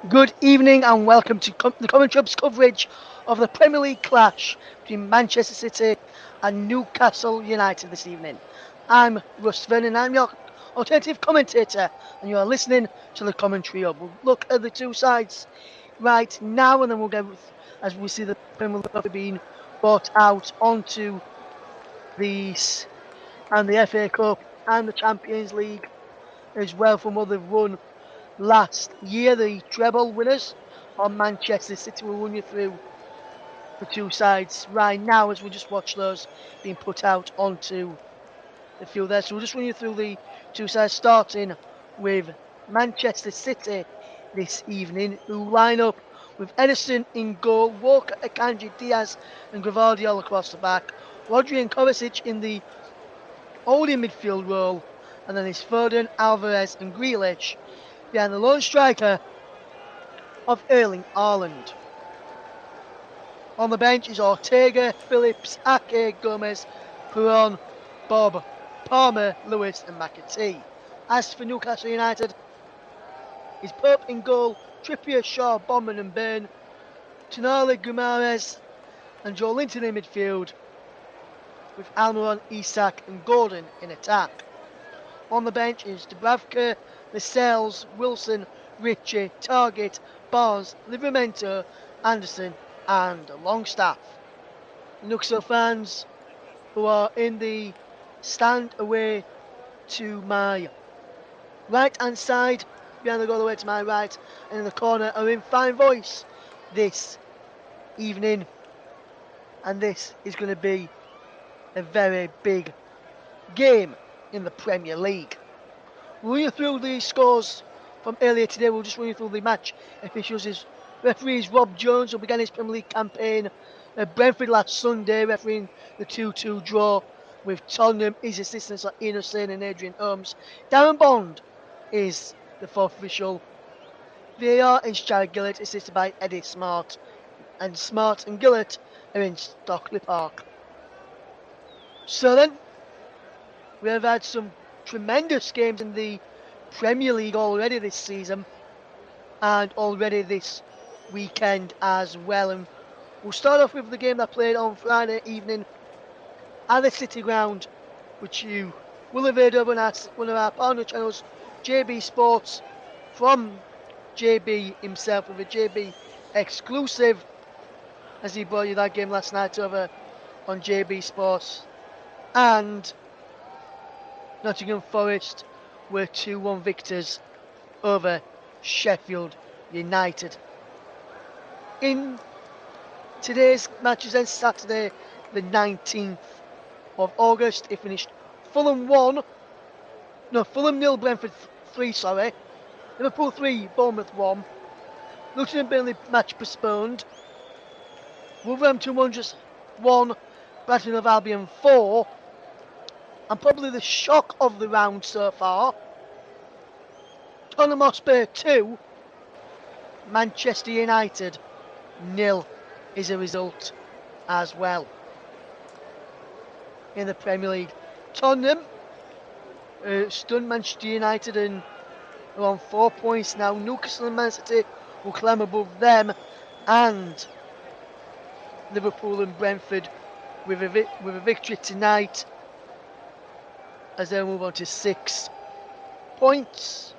Good evening and welcome to the Commentary Hub's coverage of the Premier League clash between Manchester City and Newcastle United this evening. I'm Russ Vernon, I'm your alternative commentator, and you are listening to the Commentary Hub. We'll look at the two sides right now, and then we'll go as we see the Premier League trophy being brought out onto these and the FA Cup and the Champions League as well from what they've won last year. The treble winners on Manchester City will run you through the two sides right now as we just watch those being put out onto the field there. So we'll just run you through the two sides, starting with Manchester City this evening, who line up with Edison in goal, Walker, Akanji, Diaz and Gvardiol across the back, Rodri and Kovacic in the holding midfield role, and then it's Foden, Alvarez and Grealish behind the lone striker of Erling Haaland. On the bench is Ortega, Phillips, Ake, Gomez, Perron, Bob, Palmer, Lewis and McAtee. As for Newcastle United, is Pope in goal, Trippier, Shaw, Bondman and Byrne, Tonali, Guimaraes and Joe Linton in midfield, with Almiron, Isak and Gordon in attack. On the bench is Dubravka, Lascelles, Wilson, Ritchie, Target, Barnes, Livramento, Anderson and Longstaff. Newcastle fans who are in the stand away to my right hand side, behind the goal away to my right, and in the corner are in fine voice this evening, and this is going to be a very big game in the Premier League. We'll run you through the scores from earlier today. We'll just run you through the match officials. His referees Rob Jones, who began his Premier League campaign at Brentford last Sunday, refereeing the 2-2 draw with Tottenham. His assistants are Ian Hussein and Adrian Holmes. Darren Bond is the fourth official. VAR is Jared Gillett, assisted by Eddie Smart. And Smart and Gillett are in Stockley Park. So then, we have had some tremendous games in the Premier League already this season and already this weekend as well. And we'll start off with the game that played on Friday evening at the City Ground, which you will have heard of on one of our partner channels, JB Sports, from JB himself with a JB exclusive, as he brought you that game last night over on JB Sports. And Nottingham Forest were 2-1 victors over Sheffield United. In today's matches then, Saturday the 19th of August, it finished Fulham 0, Brentford 3, Liverpool 3, Bournemouth 1. Luton and Burnley match postponed. Wolverhampton Wanderers 1, Brighton of Albion 4. And probably the shock of the round so far, Tottenham Hotspur 2, Manchester United 0 is a result as well. In the Premier League, Tottenham stunned Manchester United and are on 4 points now. Newcastle and Man City will climb above them, and Liverpool and Brentford with a victory tonight as they move on to 6 points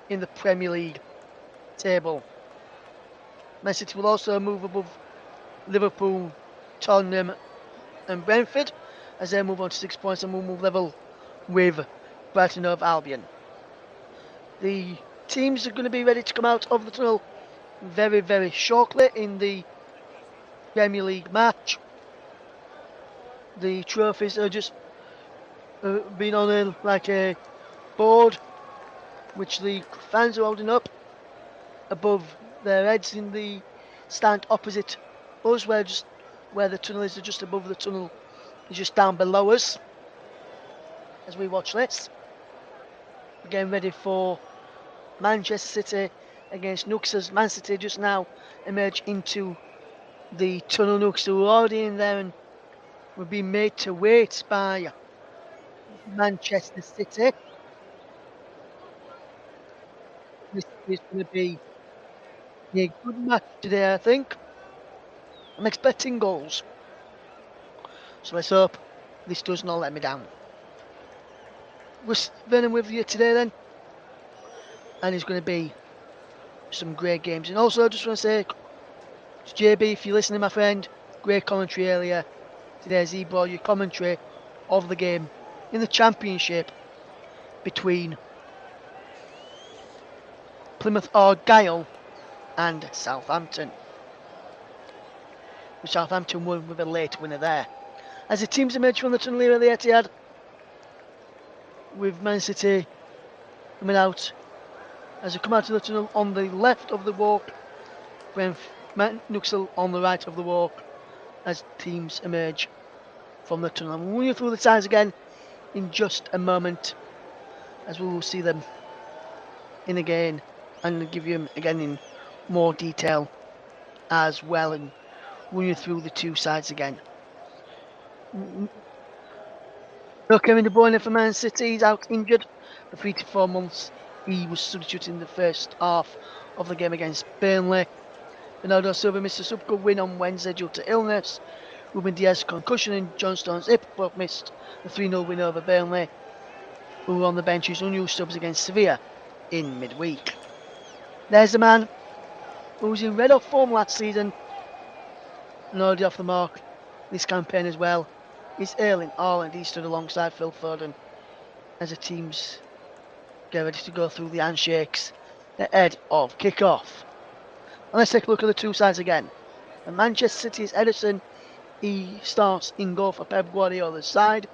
in the Premier League table. Man City will also move above Liverpool, Tottenham and Brentford as they move on to 6 points and will move level with Brighton of Albion. The teams are going to be ready to come out of the tunnel very, very shortly in the Premier League match. The trophies are just being on a board which the fans are holding up above their heads in the stand opposite us, where the tunnel is, just above the tunnel is just down below us as we watch this. We're getting ready for Manchester City against Newcastle. Man City just now emerge into the tunnel. Newcastle were already in there and were being made to wait by Manchester City. This is going to be a good match today, I think. I'm expecting goals. So let's hope this does not let me down. We're Venom with you today then. And it's going to be some great games. And also, I just want to say, JB, if you're listening, my friend, great commentary earlier. Today's Ebro, your commentary of the game in the Championship between Plymouth Argyle and Southampton. With Southampton won with a late winner there. As the teams emerge from the tunnel here at the Etihad, with Man City coming out as they come out of the tunnel on the left of the walk, Newcastle on the right of the walk as teams emerge from the tunnel. I'm running through the sides again in just a moment as we will see them in again and give you them again in more detail as well and run you through the two sides again. No Kevin De Bruyne for Man City, he's out injured for 3 to 4 months. He was substituted in the first half of the game against Burnley. Bernardo Silva missed a sub-good win on Wednesday due to illness. Ruben Diaz concussion and John Stones hip both missed the 3-0 win over Burnley, who were on the bench as unused subs against Sevilla in midweek. There's the man who was in red hot form last season and already off the mark this campaign as well. It's Erling Haaland. He stood alongside Phil Foden as the teams get ready to go through the handshakes ahead of kick-off. And let's take a look at the two sides again. And Manchester City's Ederson, he starts in goal for Pep Guardiola's side.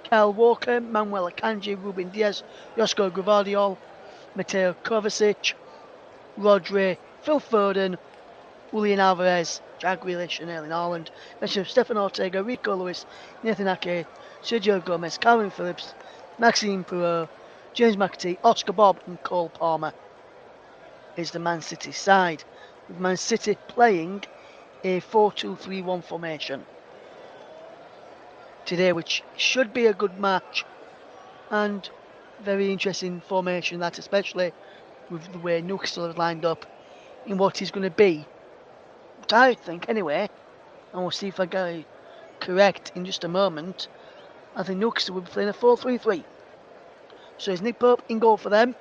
Kyle Walker, Manuel Akanji, Ruben Diaz, Josko Gvardiol, Mateo Kovacic, Rodri, Phil Foden, Julian Alvarez, Jack Grealish and Erling Haaland. Mention Stefan Ortega, Rico Lewis, Nathan Ake, Sergio Gomez, Calvin Phillips, Maxime Perrault, James McAtee, Oscar Bob and Cole Palmer is the Man City side, with Man City playing a 4-2-3-1 formation today, which should be a good match and very interesting formation, that especially with the way Newcastle have lined up in what is going to be, what I think anyway, and we'll see if I get it correct in just a moment. I think Newcastle will be playing a 4-3-3. So it's Nick Pope in goal for them,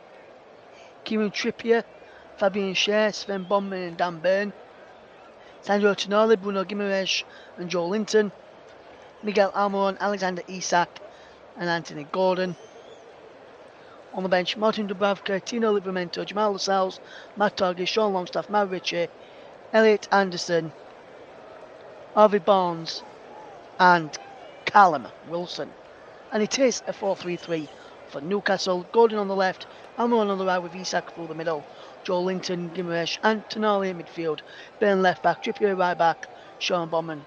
Kieran Trippier, Fabian Schär, Sven Bondman and Dan Burn, Sandro Tonali, Bruno Guimaraes and Joe Linton, Miguel Almiron, Alexander Isak and Anthony Gordon. On the bench, Martin Dubravka, Tino Livramento, Jamal Lascelles, Matt Target, Sean Longstaff, Matt Ritchie, Elliot Anderson, Harvey Barnes and Callum Wilson. And it is a 4-3-3 for Newcastle. Gordon on the left, Almiron on the right with Isak through the middle, Joe Linton, Guimaraes and Tonali in midfield, Burn left back, Trippier right back, Sean Bondman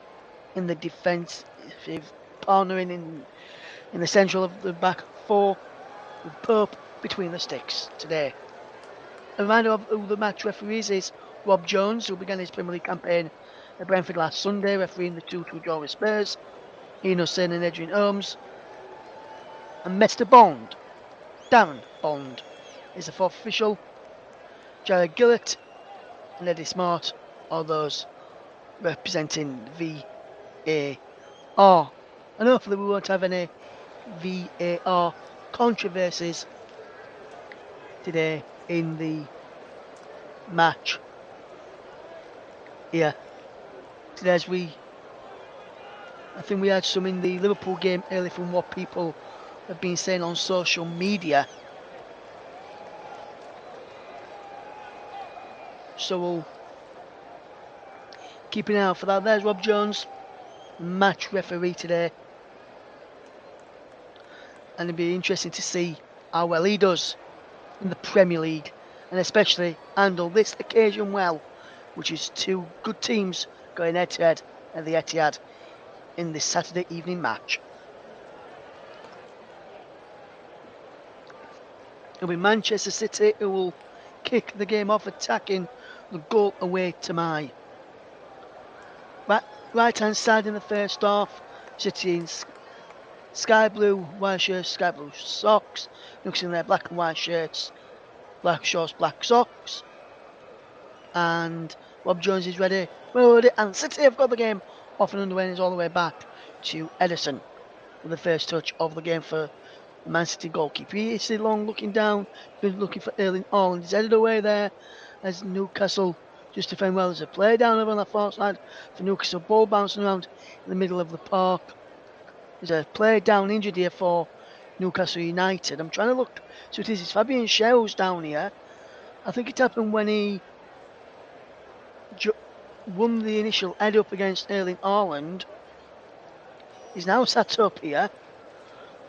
in the defensive partnering in the central of the back four, with Pope between the sticks today. A reminder of who the match referees is Rob Jones, who began his Premier League campaign at Brentford last Sunday, refereeing the 2-2 draw with Spurs, Ian Hussein and Adrian Holmes. And Mr. Bond, Darren Bond, is the fourth official. Jared Gillett and Eddie Smart are those representing VAR. And hopefully we won't have any VAR controversies today in the match here. Today, as I think we had some in the Liverpool game early from what people have been saying on social media. So we'll keep an eye out for that. There's Rob Jones, match referee today. And it'll be interesting to see how well he does in the Premier League, and especially handle this occasion well, which is two good teams going head to head at the Etihad in this Saturday evening match. It'll be Manchester City who will kick the game off, attacking the goal away to my right hand side in the first half. City in sky blue white shirts, sky blue socks, Newcastle in their black and white shirts, black shorts, black socks. and Rob Jones is ready. Well, and City have got the game off and underway and is all the way back to Edison with the first touch of the game for the Man City goalkeeper. He is long looking down, looking for Erling Haaland. He's headed away there as Newcastle just defend well. There's a play down over on the far side for Newcastle. Ball bouncing around in the middle of the park. There's a play down injured here for Newcastle United. I'm trying to look. So it is. It's Fabian Schell's down here. I think it happened when he won the initial head up against Erling Haaland. He's now sat up here.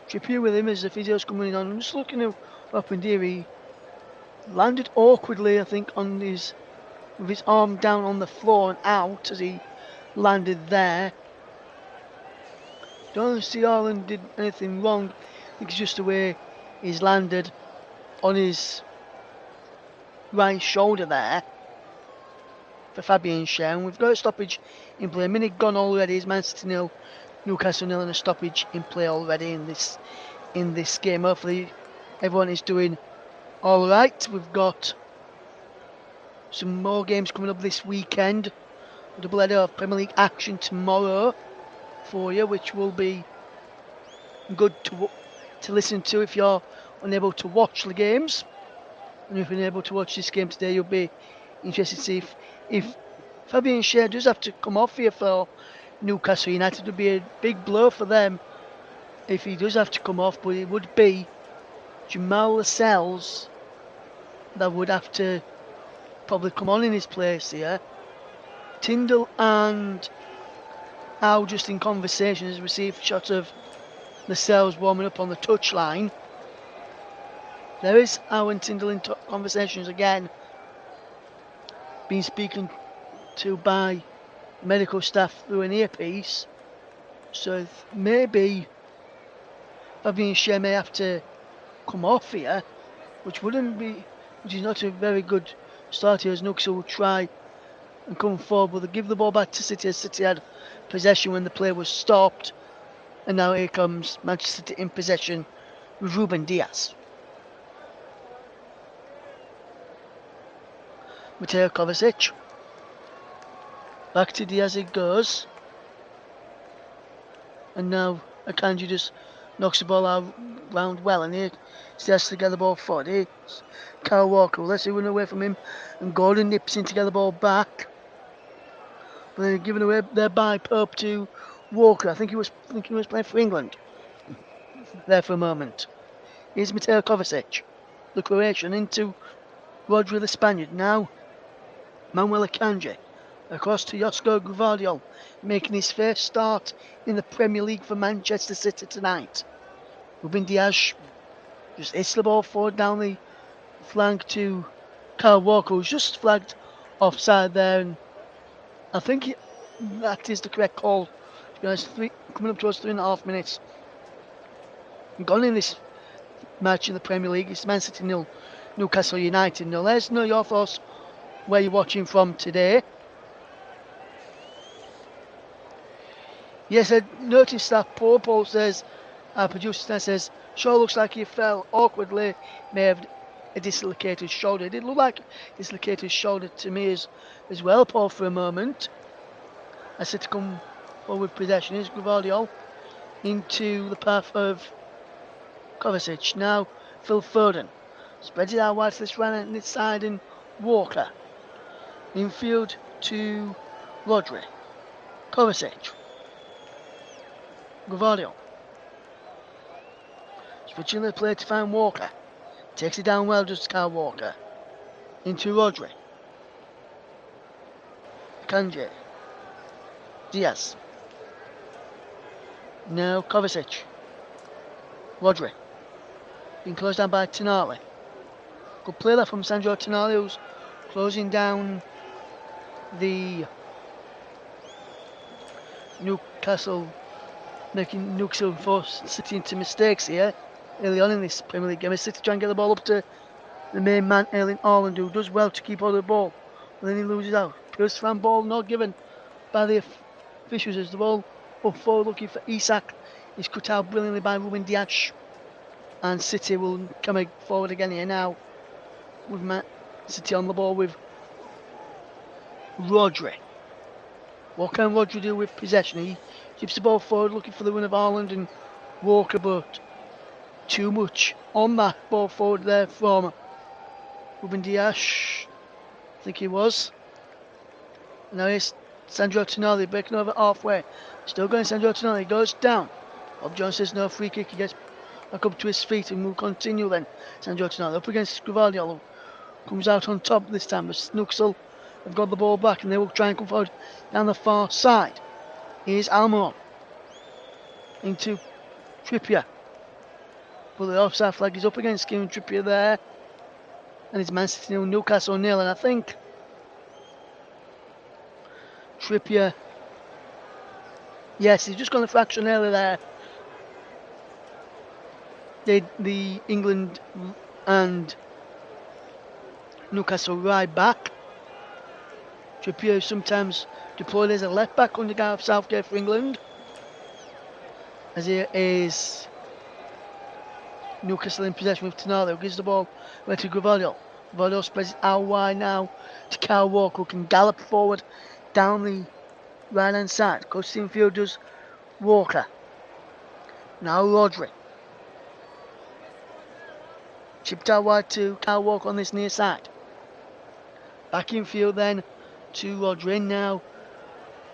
Trippier with him as the physio's coming on. I'm just looking at what happened here. He landed awkwardly, I think, on his with his arm down on the floor and out as he landed there. Don't see Haaland did anything wrong. I think it's just the way he's landed on his right shoulder there for Fabian Schär. We've got a stoppage in play. A minute gone already. It's Man City 0, Newcastle 0, and a stoppage in play already in this game. Hopefully everyone is doing all right. We've got some more games coming up this weekend. A double header of Premier League action tomorrow for you, which will be good to listen to if you're unable to watch the games. And if you're unable to watch this game today, you'll be interested to see if Fabian Schär does have to come off here for Newcastle United. It would be a big blow for them if he does have to come off, but it would be Jamal Lascelles that would have to probably come on in his place here. Tyndall and Howe just in conversation has received a shot of Lascelles warming up on the touchline. There is Howe and Tyndall in conversations again, being spoken to by medical staff through an earpiece. So maybe Fabian Schär may have to come off here, which is not a very good start here as Newcastle will try and come forward, but they give the ball back to City as City had possession when the play was stopped. And now here comes Manchester City in possession with Ruben Diaz. Mateo Kovacic. Back to Diaz it goes. And now Akanji just knocks the ball out round well, and here he has to get the ball forward. Here's Kyle Walker. Let's see, run away from him, and Gordon nips in to get the ball back. But they're given away there by Pope to Walker. I think he was playing for England there for a moment. Here's Mateo Kovacic, the Croatian, into Rodri the Spaniard. Now Manuel Akanji across to Josko Gvardiol, making his first start in the Premier League for Manchester City tonight. Ruben Diaz just hits the ball forward down the flank to Kyle Walker, who's just flagged offside there, and I think that is the correct call. To be honest, coming up towards 3.5 minutes gone in this match in the Premier League. It's Man City 0, Newcastle United 0. Let us know your thoughts where you're watching from today. Yes, I noticed that Paul says, our producer says, sure looks like he fell awkwardly, may have a dislocated shoulder. It did look like a dislocated shoulder to me as well, Paul, for a moment. I said to come forward possession. Here's Gvardiol into the path of Kovacic. Now Phil Foden spreads it out wide to this right hand side, and Walker. Infield to Rodri. Kovacic. Gvardiol. Switching the play to find Walker. Takes it down well, just Kyle Walker. Into Rodri. Akanji. Diaz. Now Kovacic. Rodri. Being closed down by Tonali. Good play there from Sandro Tonali, who's closing down the Newcastle, making Newcastle force City into mistakes here early on in this Premier League game. City try and get the ball up to the main man, Erling Haaland, who does well to keep hold of the ball, but then he loses out. First fan ball not given by the officials as the ball up forward looking for Isak. He's cut out brilliantly by Ruben Diaz, and City will come forward again here now with Man City on the ball with Rodri. What can Rodri do with possession? He keeps the ball forward looking for the win of Haaland and Walker, but too much on that ball forward there from Ruben Dias. I think he was. Now here's Sandro Tonali breaking over halfway. Still going Sandro Tonali. He goes down. Bob Jones says no free kick. He gets back up to his feet and will continue then. Sandro Tonali up against Grimaldi. Comes out on top this time, but Newcastle have got the ball back and they will try and come forward down the far side. Here's Almiron into Trippier. But the offside flag is up against Kieran Trippier there. And it's Man City 0, Newcastle 0. And I think Trippier, yes, he's just gone a fraction early there. The England and Newcastle right back. Trippier is sometimes deployed as a left back under Gareth Southgate for England. As here is Newcastle in possession with Tonali, who gives the ball away to Grimaldi. Grimaldi spreads it out wide now to Kyle Walker, who can gallop forward down the right hand side. Coach team field does Walker. Now Rodri. Chipped out wide to Kyle Walker on this near side. Back in field then to Rodri. Now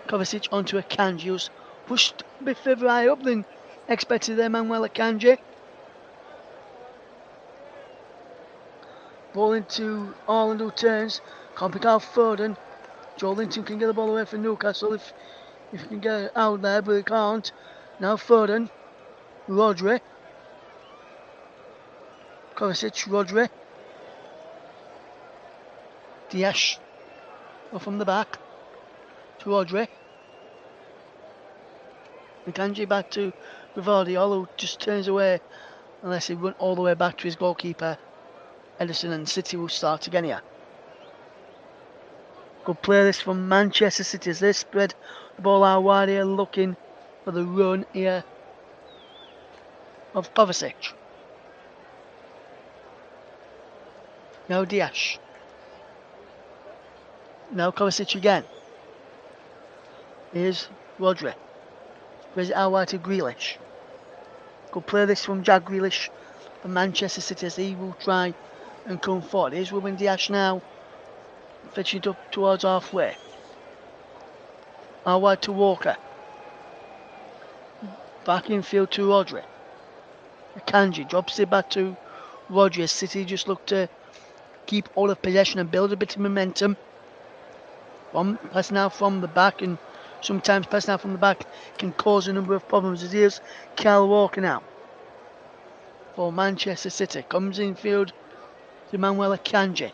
Kovacic onto Akanji, who's pushed a bit further high up than expected there, Manuel Akanji. Ball into Haaland, who turns. Can't pick out Foden. Joe Linton can get the ball away from Newcastle if he can get it out there, but he can't. Now Foden. Rodri. Kovacic, Rodri. Dias. From the back to Rodri. Akanji back to Grimaldi, who just turns away unless he run all the way back to his goalkeeper Ederson, and City will start again here. Good play this from Manchester City as they spread the ball out wide here, looking for the run here of Kovacic. Now Dias. Now Kovacic again. Here's Rodri. Spreads it out wide to Grealish. Good play this from Jack Grealish for Manchester City as he will try and come forward. Here's Ruben Dias now, fetching it up towards halfway. Out wide to Walker. Back in field to Rodri. Akanji drops it back to Rodri as City just look to keep all of possession and build a bit of momentum. Passing out from the back, and sometimes passing out from the back can cause a number of problems. As here's Kyle Walker now for Manchester City. Comes in field to Manuel Akanji.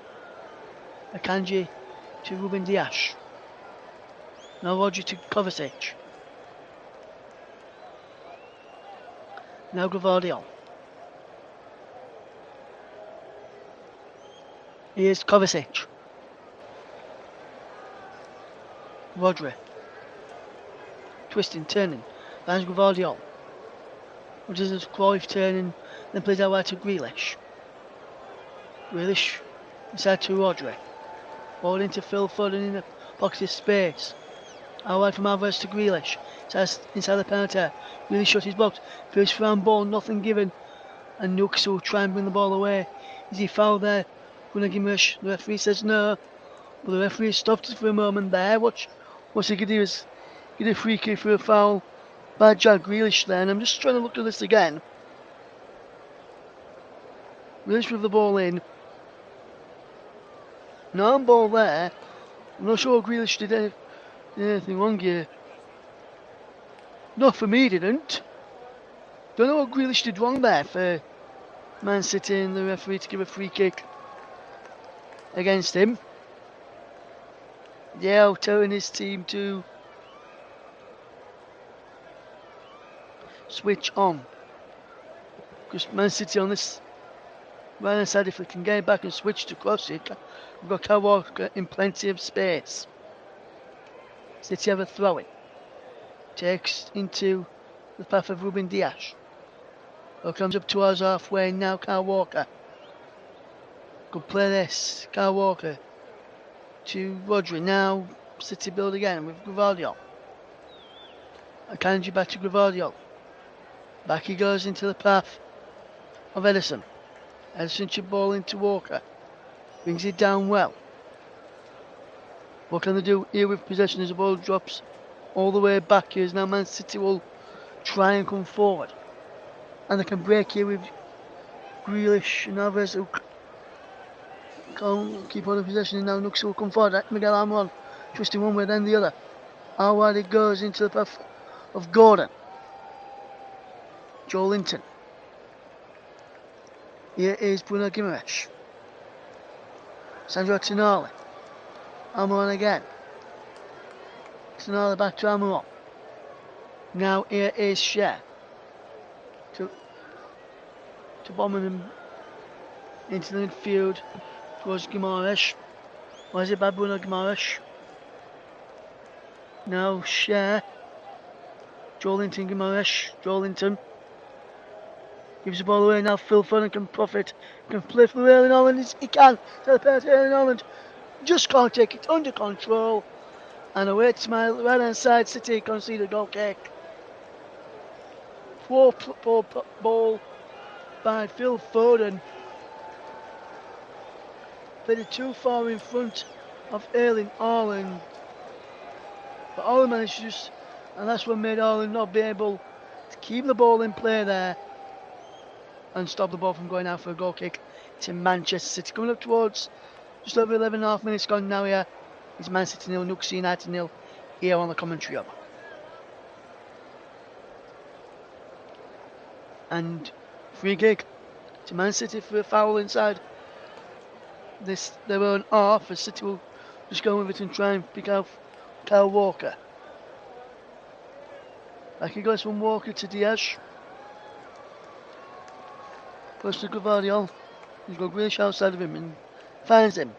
Akanji to Ruben Dias. Now Rodri to Kovacic. Now Grimaldi. Here's Kovacic. Rodri. Twisting, turning. Finds Grimaldi. What does this Cruyff turning? Then plays out wide to Grealish. Grealish inside to Rodri. Ball into Phil Foden in the pocket of space. Out wide from Alvarez to Grealish. Inside the penalty. Really shut his box. First round ball, nothing given. And Newcastle will try and bring the ball away. Is he fouled there? Gonna give him a rush. The referee says no. But the referee stopped it for a moment there. What's he gonna do is get a free kick for a foul by Jack Grealish there. And I'm just trying to look at this again. Grealish with the ball in. No ball there. I'm not sure Grealish did anything wrong here. No, for me, didn't. Don't know what Grealish did wrong there for Man City and the referee to give a free kick against him. Yeah, telling his team to switch on. Because Man City on this right hand side, if they can get back and switch to cross it, we've got Kyle Walker in plenty of space. City have a throw in. Takes into the path of Ruben Dias. Well, comes up towards halfway now, Kyle Walker. Good play this, Kyle Walker to Rodri. Now City build again with Gvardiol. Akanji back to Gvardiol. Back he goes into the path of Edison. Edison chip ball into Walker. Brings it down well. What can they do here with possession as the ball drops all the way back here? Now Man City will try and come forward. And they can break here with Grealish and others who can't keep on the possession. Now Nux will come forward. Miguel Almiron twisting one way then the other. How wide it goes into the path of Gordon. Joe Linton. Here is Bruno Guimaraes. Sandro Tonali. Almiron again. Tonali back to Almiron. Now here is Cher. To bomb him into the midfield towards Guimaraes. Why is it bad Bruno Guimaraes? Now Cher. Joe Linton Guimaraes. Joe Linton. Gives the ball away now. Phil Foden can profit. Can play for Erling Haaland. He can. To the penalty. Erling Haaland just can't take it under control. And away to my right hand side. City concede a goal kick. Poor ball by Phil Foden. Played it too far in front of Erling Haaland. But Haaland managed to just, and that's what made Haaland not be able to keep the ball in play there and stop the ball from going out for a goal kick to Manchester City. Coming up towards just over 11.5 minutes gone now here. It's Man City 0, Newcastle United 0 here on the commentary hub. And free kick to Man City for a foul inside their own half, as City will just go with it and try and pick out Kyle Walker. Back he goes from Walker to Diaz. Push to Gvardiol. He's got Grealish outside of him and finds him.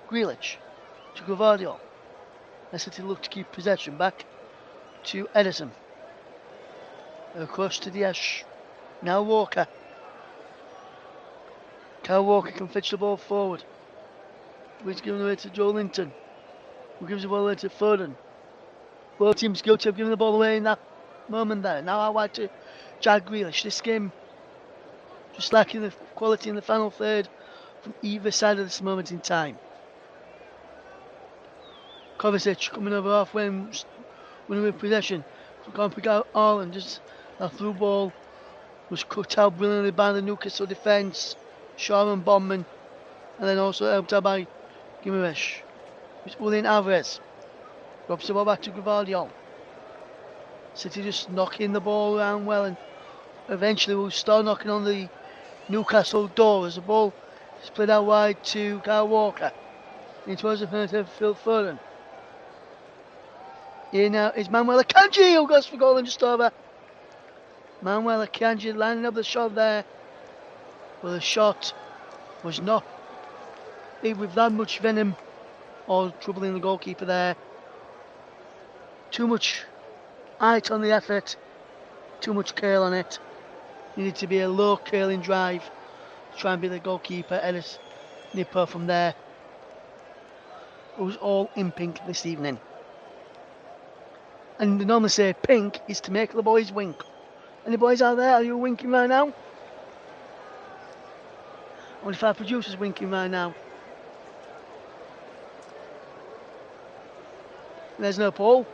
Grealish to Gvardiol. As City look to keep possession. Back to Edison. Across to Diaz. Now Walker. Kyle Walker can fetch the ball forward. He's giving it away to Joe Linton. Who gives the ball away to Foden. Both teams guilty of giving the ball away in that moment there. Now I want to Jack Grealish. This game just lacking the quality in the final third from either side of this moment in time. Kovacic coming over halfway and winning with possession. Can't pick out Haaland. Just a through ball was cut out brilliantly by the Newcastle defence. Shaw and Bondman. And then also helped out by Guimaraes. It's Julian Alvarez. Drops the ball back to Gvardiol. City just knocking the ball around well, and eventually we'll start knocking on the Newcastle door as the ball is played out wide to Kyle Walker. It was a penalty for Phil Foden. Here now is Manuel Akanji who goes for goal and just over. Manuel Akanji lining up the shot there. Well, the shot was not with that much venom or troubling the goalkeeper there. Too much height on the effort, too much curl on it. Needed to be a low curling drive to try and be the goalkeeper. Ellis Nipper from there. It was all in pink this evening. And they normally say pink is to make the boys wink. Any boys out there, are you winking right now? I wonder if our producer's winking right now. There's no Paul.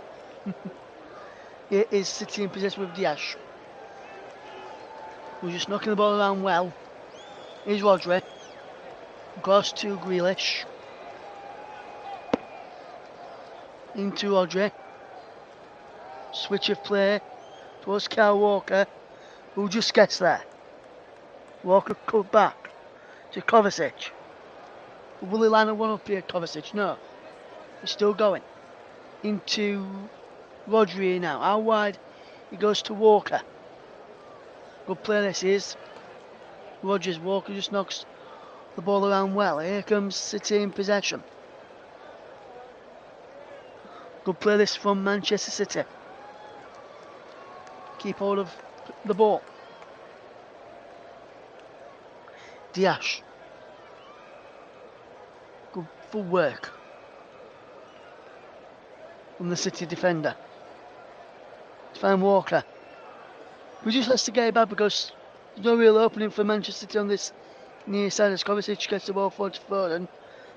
Here is City in possession with Diaz. Who's just knocking the ball around well. Here's Rodri. Across to Grealish. Into Rodri. Switch of play towards Kyle Walker, who just gets there. Walker cut back to Kovacic. Will he line a one up here, Kovacic? No. He's still going. Into Rodri now. How wide? He goes to Walker. Good play this is. Rodgers. Walker just knocks the ball around well. Here comes City in possession. Good play this from Manchester City. Keep hold of the ball. Diaz. Good full work. from the City defender. To find Walker, who just has to get it back because there's no real opening for Manchester City on this near side as Kovacic gets the ball forward to Foden.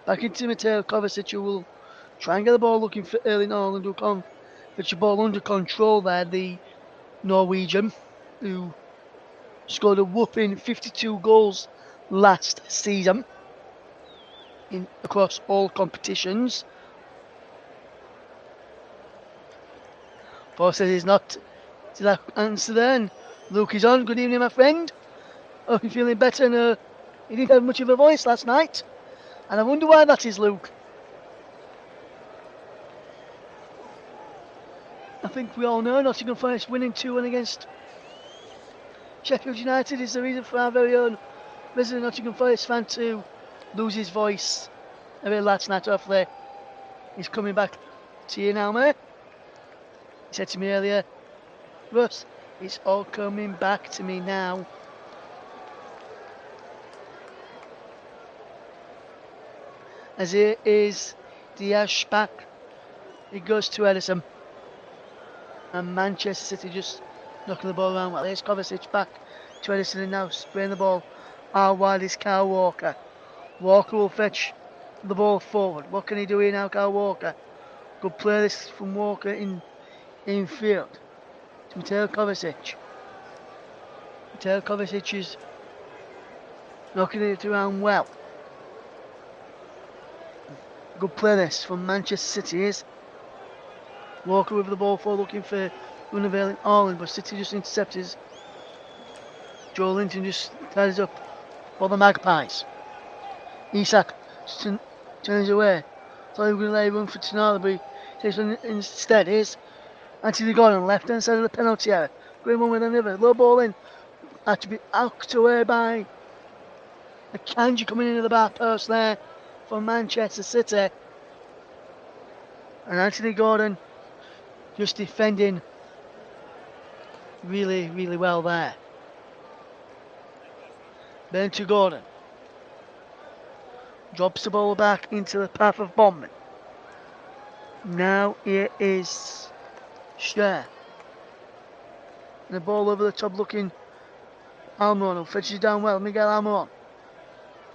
Back into Mateo Kovacic, who will try and get the ball looking for Erling Haaland, who can get the ball under control there, the Norwegian, who scored a whopping 52 goals last season across all competitions. Paul says he's not to that answer then. Luke is on. Good evening, my friend. Hope you're feeling better. And he didn't have much of a voice last night. And I wonder why that is, Luke. I think we all know Nottingham Forest winning 2-1 against Sheffield United is the reason for our very own resident Nottingham Forest fan to lose his voice a bit last night. Hopefully he's coming back to you now, mate. He said to me earlier, Russ, it's all coming back to me now. As it is Diaz back, it goes to Edison. And Manchester City just knocking the ball around. Well, here's Kovacic back to Edison and now spraying the ball. Out wide is Kyle Walker. Walker will fetch the ball forward. What can he do here now, Kyle Walker? Good play this from Walker in field. To Mateo Kovacic. Mateo Kovacic is knocking it around well. Good play this from Manchester City is. Walker with the ball forward looking for unavailing Haaland, but City just intercepts. Joe Linton just ties up for the Magpies. Isak turns away. Thought he was going to lay run for Tonali, but he takes one instead. Here's Anthony Gordon, left hand side of the penalty area. Going one with another. Low ball in. Had to be out away by Akanji coming into the back post there for Manchester City. And Anthony Gordon just defending really, really well there. Then to Gordon. Drops the ball back into the path of Bondman. Now it is Schär. And the ball over the top looking Almiron, who fetches down well. Miguel Almiron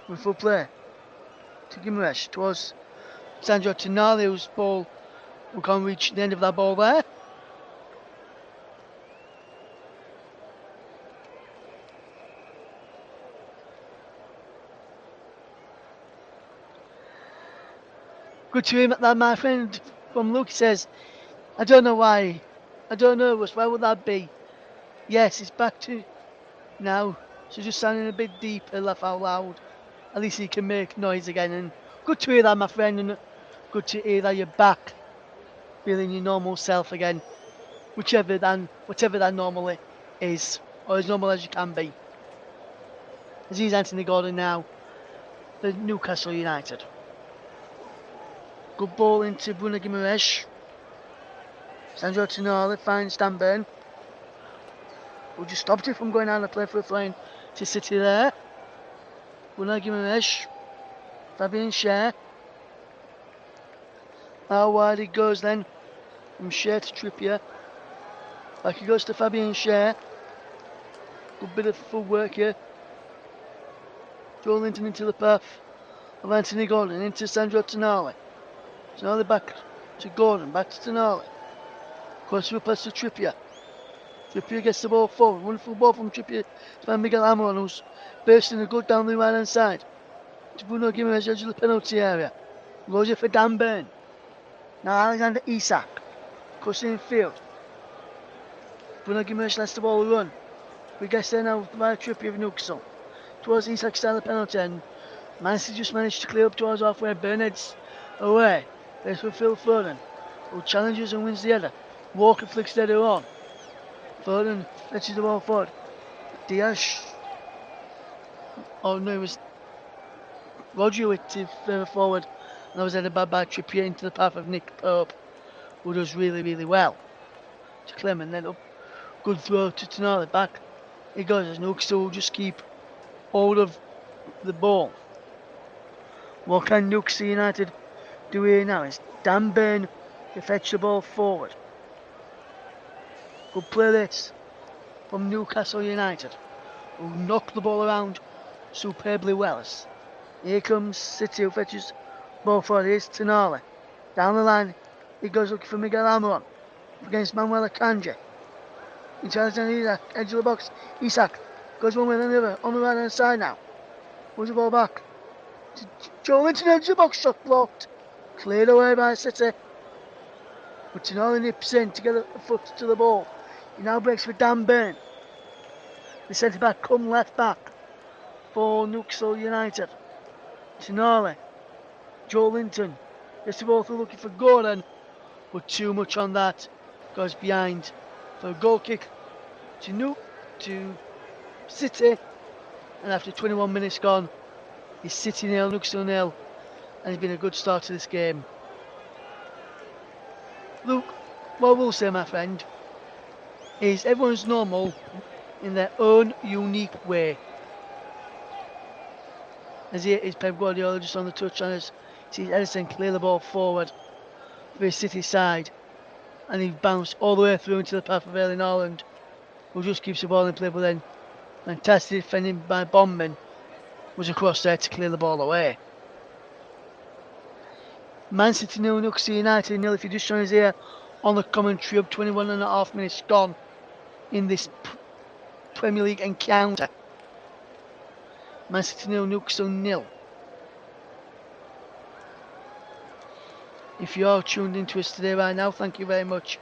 with full play to Guimaraes towards Sandro Tonali, whose ball we can't reach the end of that ball there. Good to hear that, my friend from Luke says, I don't know why. I don't know, why would that be? Yes, it's back to now. So just sounding a bit deeper, laugh out loud. At least he can make noise again. And good to hear that, my friend. And good to hear that you're back, feeling your normal self again. Whatever that normally is, or as normal as you can be. As he's Anthony Gordon now, for Newcastle United. Good ball into Bruno Guimaraes. Sandro Tonali finds Dan Burn, who just stopped it from going out and play for a flying to City there. Bruno Guimaraes. Fabian Schär. How wide it goes then from Schär to Trippier. Back he goes to Fabian Schär. Good bit of footwork here. Joe Linton into the path of Anthony Gordon, into Sandro Tonali. Tonali back to Gordon, back to Tonali. Cross through pass to Trippier. Trippier gets the ball forward. Wonderful ball from Trippier to find Miguel Almiron, who's bursting the good down the right hand side. To Bruno Guimaraes, edge of the penalty area. Goes it for Dan Burn. Now Alexander Isak. Crossing in field. Bruno Guimaraes lets the ball run. We get there now by Trippier of Newcastle. Towards Isak's side of the penalty end. Man City just managed to clear up towards halfway. Burn heads away. There's for Phil Foden, who challenges and wins the header. Walker flicks the header on. Foden fetches the ball forward. Diaz. Oh no, it was Roger with it further forward. And that was headed by Trippier into the path of Nick Pope, who does really, really well. To Clement, then up. Good throw to Tonali. Back he goes as Newcastle will just keep hold of the ball. What can Newcastle United do here now? It's Dan Burn to fetch the ball forward. Good play this from Newcastle United, who knock the ball around superbly well. Here comes City, who fetches ball forward. Here's Tonali. Down the line, he goes looking for Miguel Almiron against Manuel Akanji. He turns down Isak, edge of the box. Isak goes one way and the other, on the right hand side now. Moves the ball back. Joe Linton, edge of the box, shot blocked. Cleared away by City. But Tonali nips in to get a foot to the ball. He now breaks for Dan Burn. The centre back come left back for Newcastle United. Tonali. Joe Linton gets the ball through looking for Gordon, but too much on that. Goes behind for a goal kick to City, and after 21 minutes gone, it's City 0, Newcastle 0, and it's been a good start to this game. Look, what we'll say, my friend, is everyone's normal in their own unique way. As here is Pep Guardiola just on the touchline as sees Edison clear the ball forward for his City side, and he bounced all the way through into the path of Erling Haaland, who just keeps the ball in play, but then fantastic defending by Bondman was across there to clear the ball away. Man City 0, Newcastle United 0. If you just joined us here on the commentary of 21.5 minutes gone in this Premier League encounter. Man City 0, Newcastle 0. If you are tuned into us today right now, thank you very much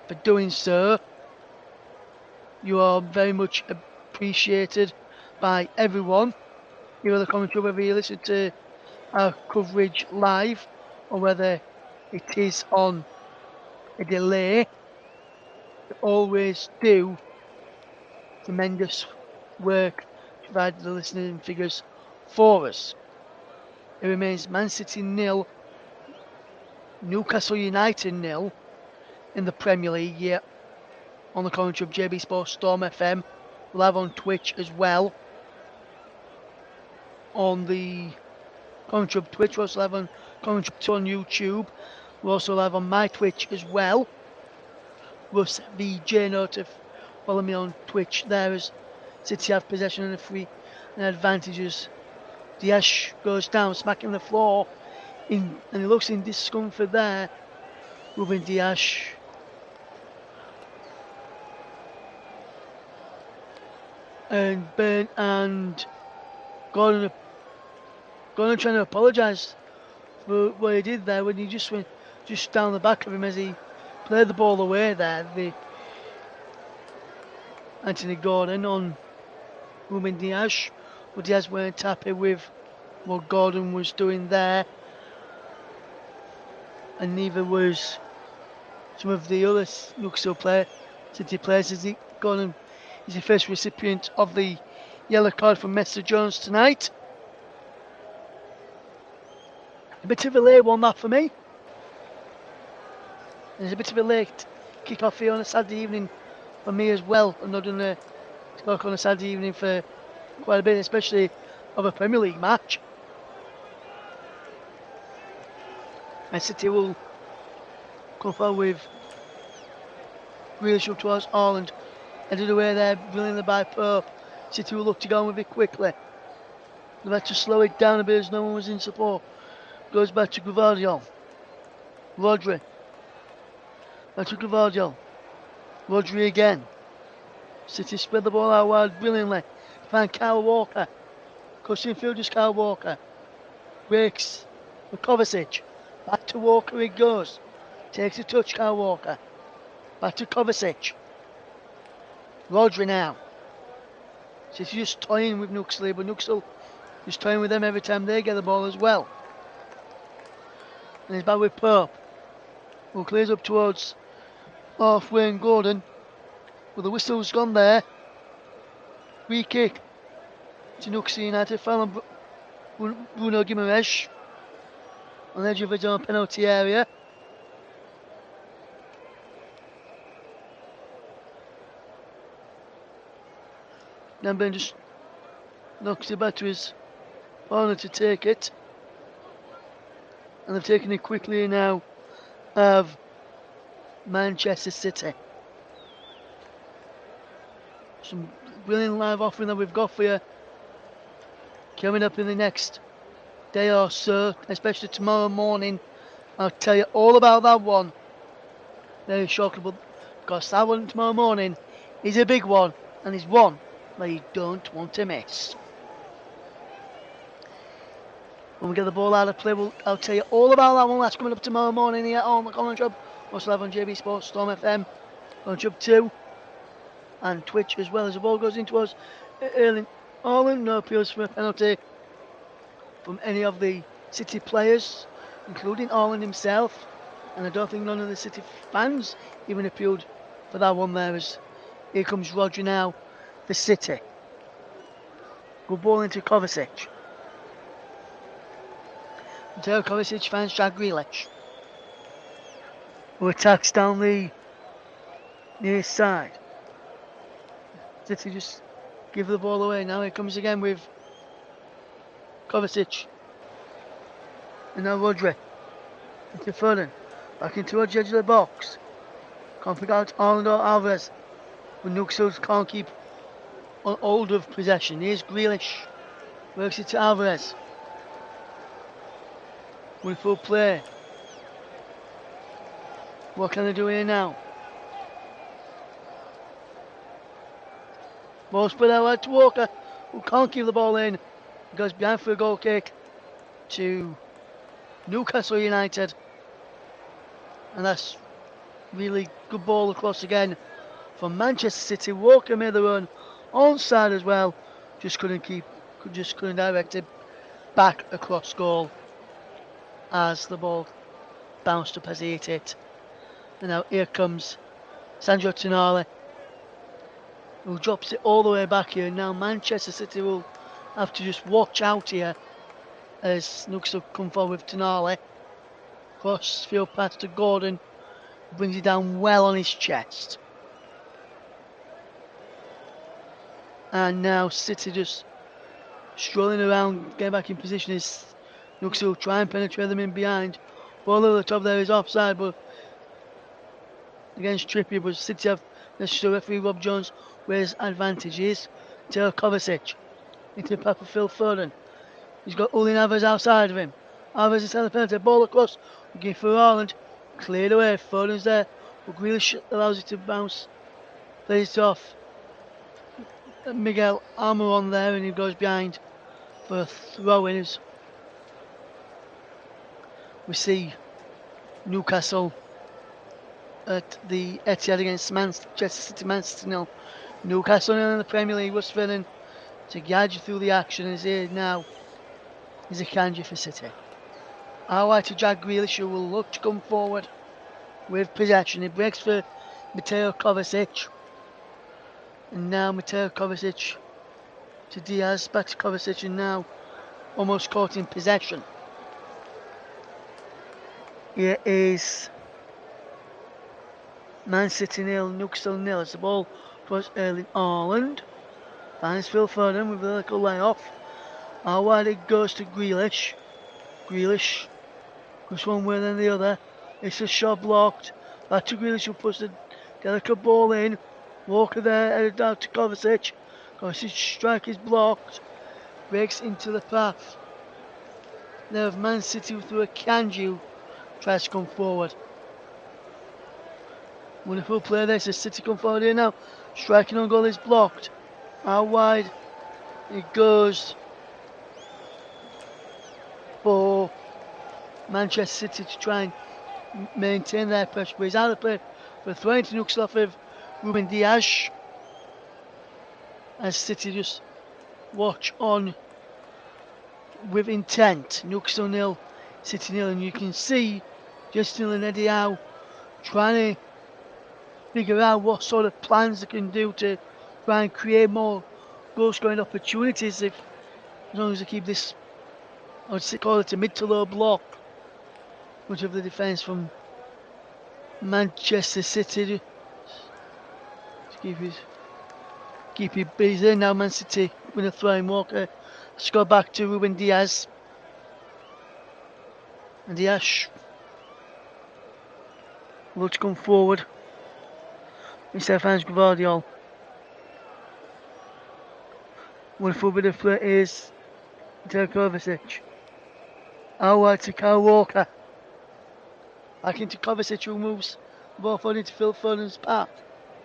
for doing so. You are very much appreciated by everyone. Here are the commentary, whether you listen to our coverage live or whether it is on a delay. You always do tremendous work to provide the listening figures for us. It remains Man City 0, Newcastle United 0 in the Premier League here on the commentary of JB Sports Storm FM, live on Twitch as well. On the commentary of Twitch, we're also live on commentary on YouTube. We're also live on my Twitch as well. Russ VJ, note to follow me on Twitch there as City have possession and free and advantages. Diaz goes down, smacking the floor, and he looks in discomfort there. Ruben Diaz. And Ben and Gordon trying to apologise for what he did there when he just went just down the back of him as he played the ball away there. Anthony Gordon on Ruben Diaz. But Diaz weren't happy with what Gordon was doing there. And neither was some of the other Newcastle City players. Gordon is the first recipient of the yellow card from Mr. Jones tonight. A bit of a late one that for me. There's a bit of a late kick-off here on a Saturday evening for me as well. I'm not done a talk on a Saturday evening for quite a bit, especially of a Premier League match. And City will come forward with Grealish up towards Haaland. Headed away there, brilliantly by Pope. City will look to go on with it quickly. They've had to slow it down a bit as no one was in support. Goes back to Gvardiol. Rodri. Back to Gvardiol. Rodri again. City spread the ball out wide brilliantly. Find Kyle Walker. Cushion field is Kyle Walker. Breaks for Kovacic. Back to Walker he goes. Takes a touch, Kyle Walker. Back to Kovacic. Rodri now. City just toying with Newcastle, but Newcastle just toying with them every time they get the ball as well. And he's back with Pope, who clears up towards halfway and Gordon. But the whistle's gone there. Free kick to Newcastle United. Foul on Bruno Guimaraes on the edge of his own penalty area. Now Ben just knocks it back to his partner to take it. And they've taken it quickly now of Manchester City. Some brilliant live offering that we've got for you coming up in the next day or so, especially tomorrow morning. I'll tell you all about that one very shortly, but because that one tomorrow morning is a big one and is one that you don't want to miss. When we get the ball out of play, I'll tell you all about that one. That's coming up tomorrow morning here on the Comment Hub. Also live on JB Sports, Storm FM, Comment Hub 2, and Twitch as well. As the ball goes into us, Erling Haaland, no appeals for a penalty from any of the City players, including Haaland himself. And I don't think none of the City fans even appealed for that one there. As here comes Roger now for City. Good ball into Kovacic. Mateo Kovacic finds Jack Grealish, who attacks down the near side. City just give the ball away. Now he comes again with Kovacic. And now Rodri. Into Foden. Back into the edge of the box. Can't figure out Haaland or Alvarez. But Newcastle can't keep on hold of possession. Here's Grealish. Works it to Alvarez. With full play. What can they do here now? Ball spread out to Walker, who can't keep the ball in. Goes behind for a goal kick to Newcastle United. And that's really good ball across again from Manchester City. Walker made the run onside as well. Just couldn't direct it back across goal as the ball bounced up as he hit it. And now here comes Sandro Tonali, who drops it all the way back here. Now Manchester City will have to just watch out here as Newcastle come forward with Tonali. Cross field pass to Gordon, brings it down well on his chest. And now City just strolling around, getting back in position as Newcastle try and penetrate them in behind. Ball over the top there is offside, but against Trippier, but City have the referee Rob Jones where's advantages. Teo Kovacic into the path of Phil Foden. He's got Julian Alvarez outside of him. Alvarez inside the penalty, ball across, looking for Haaland, cleared away. Foden's there, but Grealish allows it to bounce, plays it off. Miguel Almiron there, and he goes behind for a throw-in. We see Newcastle at the Etihad against Manchester City. Manchester 0. Newcastle in the Premier League. Was filling to guide you through the action. Is here now. Is a Kanji for City. Out to Jack Grealish, who will look to come forward with possession. He breaks for Mateo Kovacic. And now Mateo Kovacic to Diaz. Back to Kovacic, and now almost caught in possession. Here is Man City 0, Newcastle 0. As the ball was Erling Haaland. Finds Phil Foden with a little layoff. How wide it goes to Grealish. Grealish goes one way then the other. It's a shot blocked. Back to Grealish, who puts the delicate ball in. Walker there, headed down to Kovacic. Kovacic's strike is blocked. Breaks into the path. Now of Man City through a Kanji, tries to come forward. Wonderful play there, so City come forward here now. Striking on goal is blocked. How wide it goes for Manchester City to try and maintain their pressure, but he's out of play for a throw into Newcastle off of Ruben Diaz. As City just watch on with intent. Newcastle 0, City 0, and you can see Justin and Eddie Howe trying to figure out what sort of plans they can do to try and create more goal scoring opportunities as long as they keep this, I would call it a mid to low block. Much of the defence from Manchester City to keep it busy. Now Man City with a throwing. Walker score back to Ruben Diaz. And Diaz Look to come forward. Instead of Hans Gvardiol. Wonderful bit of play is Derek Kovacic. Out to Kyle Walker. Back into Kovacic, who moves the ball forward into Phil Foden's path.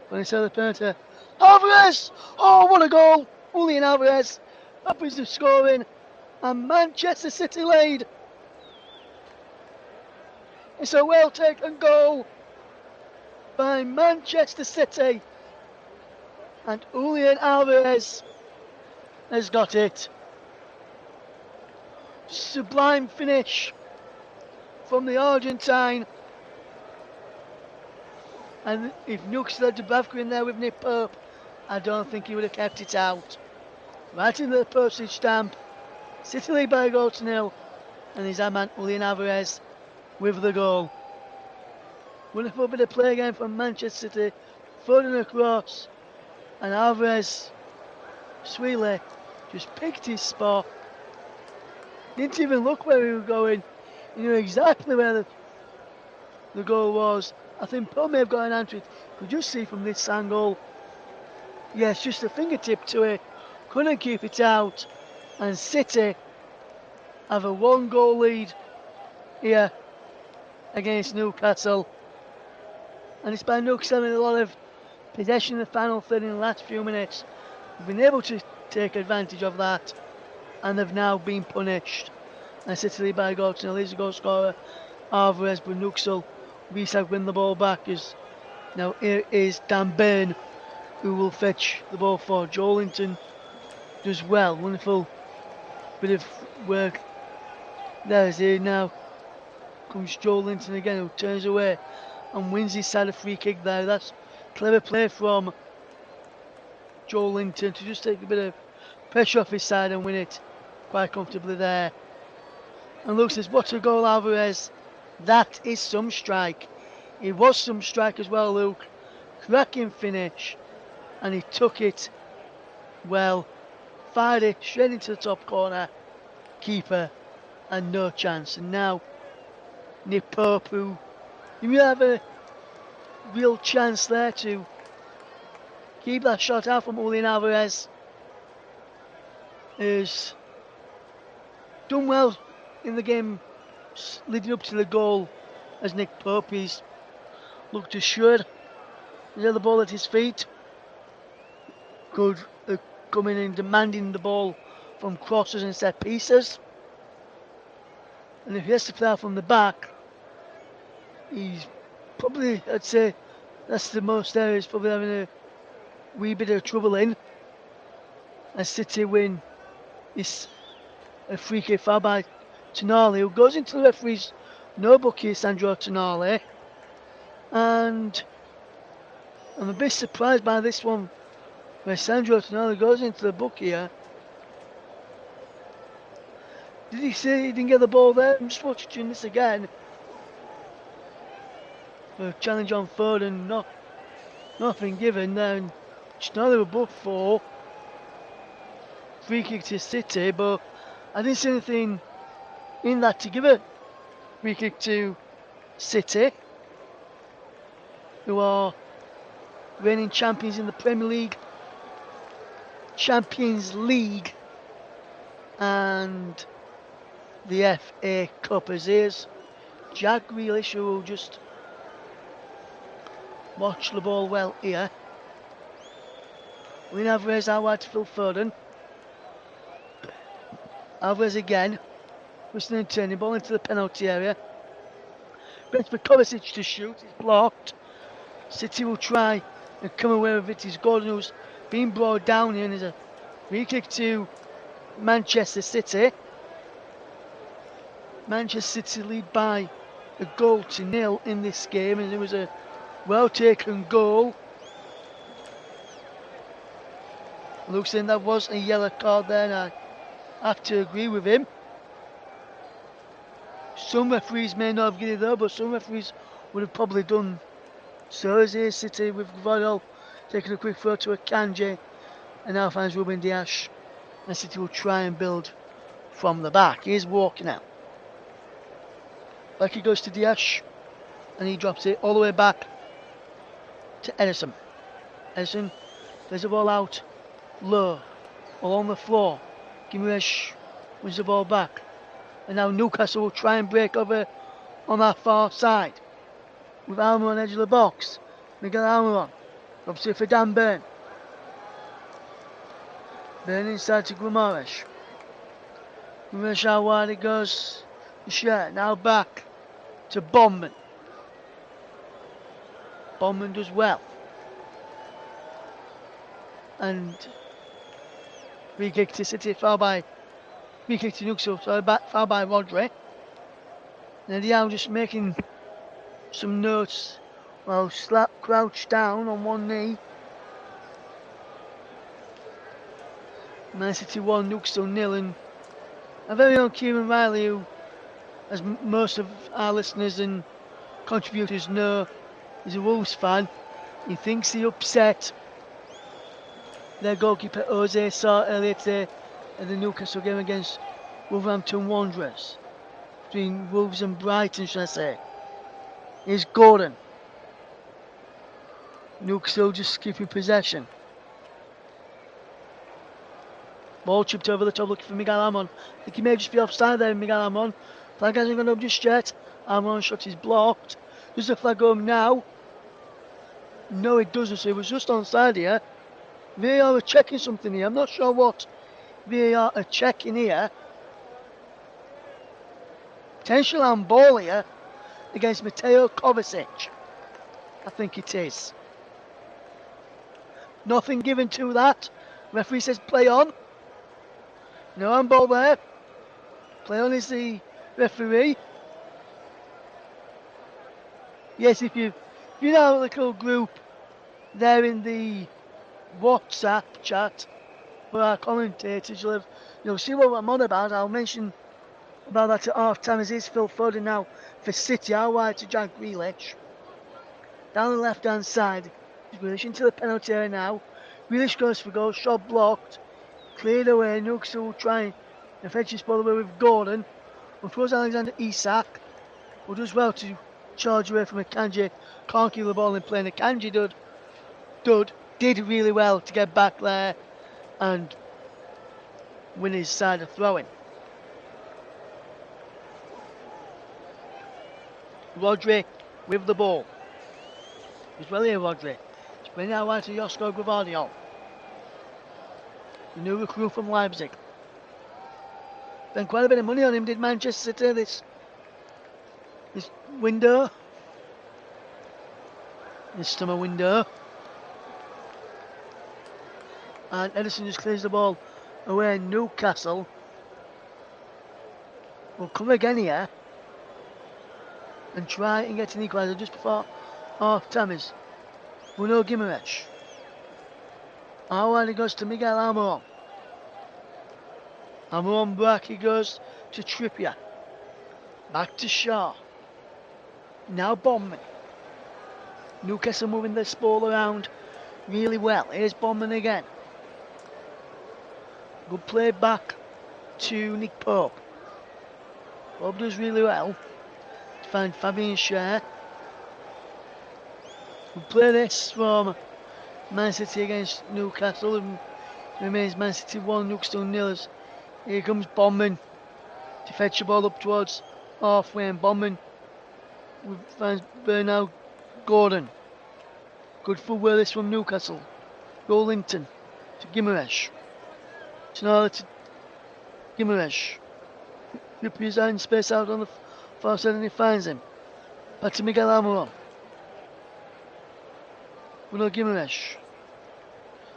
When it's the penalty. Alvarez! Oh, what a goal! Julian Alvarez opens the scoring, and Manchester City lead. It's a well taken goal by Manchester City, and Julian Alvarez has got it. Sublime finish from the Argentine. And if Newcastle had Dubravka in there with Nick Pope, I don't think he would have kept it out. Right in the postage stamp. City lead by a goal to nil. And his man Julian Alvarez with the goal. Wonderful bit of play again from Manchester City. Foden across. And Alvarez, sweetly, just picked his spot. Didn't even look where he was going. He knew exactly where the goal was. I think Paul may have got an answer. You could just see from this angle. Yes, just a fingertip to it. Couldn't keep it out. And City have a 1-goal lead here against Newcastle. And it's by Newcastle having a lot of possession in the final third in the last few minutes. They've been able to take advantage of that. And they've now been punished. And City lead by a goal to nil. Here's the goal scorer, Alvarez, but Newcastle win the ball back. As now here is Dan Burn, who will fetch the ball for Joelinton. Does well, wonderful bit of work. There's here now. Comes Joelinton again, who turns away and wins his side a free kick there. That's clever play from Joelinton to just take a bit of pressure off his side and win it quite comfortably there. And Luke says, what a goal, Alvarez. That is some strike. It was some strike as well, Luke. Cracking finish. And he took it well. Fired it straight into the top corner. Keeper. And no chance. And now Nick Pope, who you will have a real chance there to keep that shot out from Julian Alvarez. Is done well in the game leading up to the goal, as Nick Pope. He's looked assured. He's had the ball at his feet. Good coming in, demanding the ball from crosses and set pieces. And if he has to play out from the back, he's probably, I'd say, that's the most areas probably having a wee bit of trouble in. As City win is a free kick foul by Tonali, who goes into the referee's no book here, Sandro Tonali. And I'm a bit surprised by this one, where Sandro Tonali goes into the book here. Did he say he didn't get the ball there? I'm just watching this again. A challenge on Foden, nothing given there. Tonali were booked for free kick to City, but I didn't see anything in that to give a free kick to City, who are reigning champions in the Premier League, Champions League, and the FA Cup. As is Jack Grealish, who will just watch the ball well here. Julian Alvarez out wide to Phil Foden. Alvarez again, twisting and turning, ball into the penalty area. Wait for Kovacic to shoot, it's blocked. City will try and come away with it. It's Gordon who's being brought down here, and there's a free kick to Manchester City. Manchester City lead by a goal to nil in this game, and it was a well taken goal. Luke saying that was a yellow card there, and I have to agree with him. Some referees may not have given it though, but some referees would have probably done so. As here City with Gvardiol taking a quick throw to a Kanji, and now finds Ruben Dias, and City will try and build from the back. Here's Walker now. Back he goes to Dias. And he drops it all the way back to Edison. Edison plays the ball out low, along the floor. Gimaresh wins the ball back. And now Newcastle will try and break over on that far side. With Almiron on the edge of the box. Miguel Almiron. Drops it for Dan Burn. Burn inside to Guimaraes. Guimaraes out wide it goes. Share now back to Bondman. Bondman does well. And free kick to City, free kick to Newcastle, foul by Rodri. And Diao just making some notes while crouched down on one knee. Man City 1, Newcastle 0, and our very own Kieran Riley, who, as most of our listeners and contributors know, is a Wolves fan. He thinks he upset their goalkeeper Jose Sarr earlier today at the Newcastle game against Wolverhampton Wanderers. Between Wolves and Brighton, should I say. Here's Gordon. Newcastle just keeping possession. Ball chipped over the top looking for Miguel Almiron. I think he may just be offside there, Miguel Almiron. Flag hasn't gone up just yet. Almiron's shot is blocked. Does the flag go up now? No, it doesn't, so it was just onside here. VAR are checking something here. I'm not sure what VAR are checking here. Potential handball here against Mateo Kovacic. I think it is. Nothing given to that. Referee says play on. No handball there. Play on is the referee. Yes, if you know a little group there in the WhatsApp chat for our commentators, you'll see what I'm on about. I'll mention about that at half time as is Phil Foden now for City, out wide to Jack Grealish. Down the left hand side, Grealish into the penalty area now. Grealish goes for goal, shot blocked, cleared away. Newcastle will try and fetch his ball away with Gordon. But throws Alexander Isak, who does well to charge away from Akanji. Can't keep the ball in play. Akanji did really well to get back there and win his side of throwing. Rodri with the ball. He's well here, Rodri. He's playing out wide to Josko Gvardiol, the new recruit from Leipzig. Spent quite a bit of money on him, did Manchester City, this window. This summer window. And Edison just clears the ball away. Newcastle will come again here and try and get an equaliser just before half time is Bruno Guimaraes. Wide he goes to Miguel Almiron. Almiron back he goes to Trippier. Back to Shaw. Now Bondman. Newcastle moving this ball around really well. Here's Bondman again. Good play back to Nick Pope. Pope does really well to find Fabian Schär. We'll play this from Man City against Newcastle, and remains Man City 1, Newcastle 0. Here comes Bondman to fetch the ball up towards halfway, and Bondman finds Bernard Gordon. Good footwork this from Newcastle. Rollington to Guimaraes. Sonora to Guimaraes. Ripping his space out on the far side and he finds him. Back to Miguel Almiron. Bruno Guimaraes.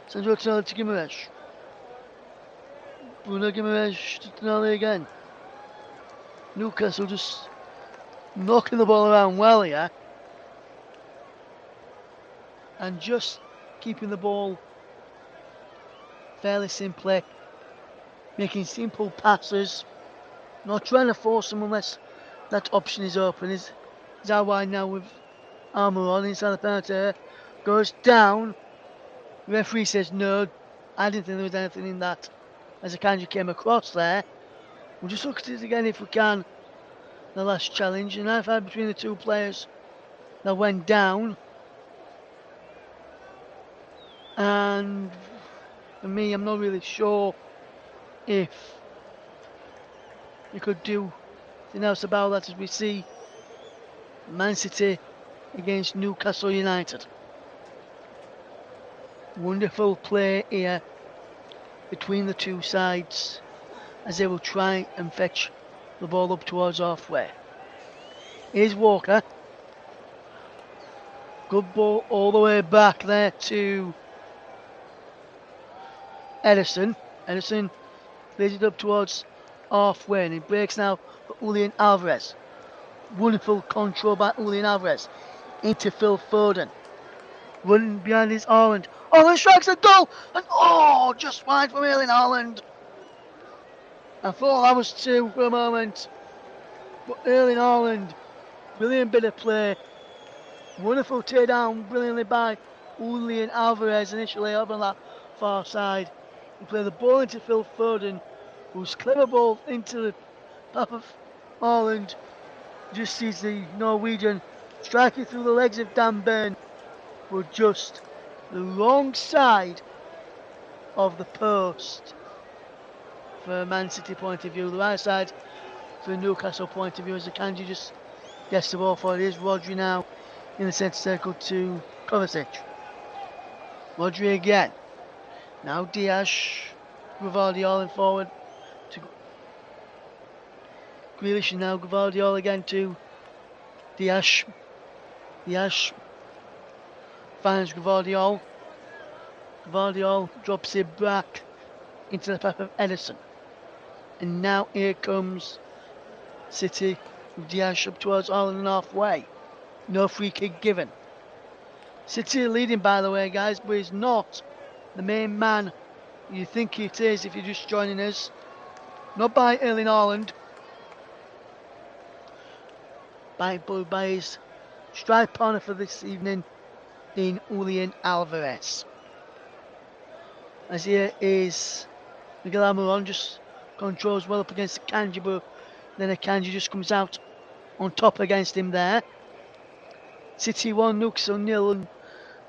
Sandro Tonali to Guimaraes. Bruno Guimaraes to Tonali again. Newcastle just knocking the ball around well here. And just keeping the ball fairly simply. Making simple passes. Not trying to force them unless that option is open. Is out wide now with Almiron inside the penalty area. Goes down. The referee says no. I didn't think there was anything in that as Akanji came across there. We'll just look at it again if we can. The last challenge. And I've had between the two players that went down. And for me, I'm not really sure if you could do anything else about that, as we see Man City against Newcastle United. Wonderful play here between the two sides as they will try and fetch the ball up towards halfway. Here's Walker. Good ball all the way back there to Edison. Edison plays it up towards halfway and he breaks now for Julian Alvarez. Wonderful control by Julian Alvarez into Phil Foden. Running behind is Haaland. Haaland strikes a goal and just wide from Erling Haaland. I thought that was two for a moment. But Erling Haaland, brilliant bit of play. Wonderful teardown, brilliantly by Julian Alvarez initially over on that far side. He played the ball into Phil Foden, whose clever ball into the path of Haaland. Just sees the Norwegian striking through the legs of Dan Burn, but just the wrong side of the post for a Man City point of view, the right side for a Newcastle point of view, as the Kanji just gets the ball for it. Is Rodri now in the centre circle to Kovacic. Rodri again. Now Diaz, Gvardiol in forward to Grealish, and now Gvardiol again to Diaz. Diaz finds Gvardiol. Gvardiol drops it back into the path of Edison. And now here comes City with Diaz up towards Haaland and halfway. No free kick given. City leading, by the way, guys, but he's not the main man you think it is if you're just joining us. Not by Erling Haaland, but by his strike partner for this evening in Julian Alvarez. As here is Miguel Almiron, just controls well up against Akanji, but then Akanji just comes out on top against him there. City 1, Newcastle 0, and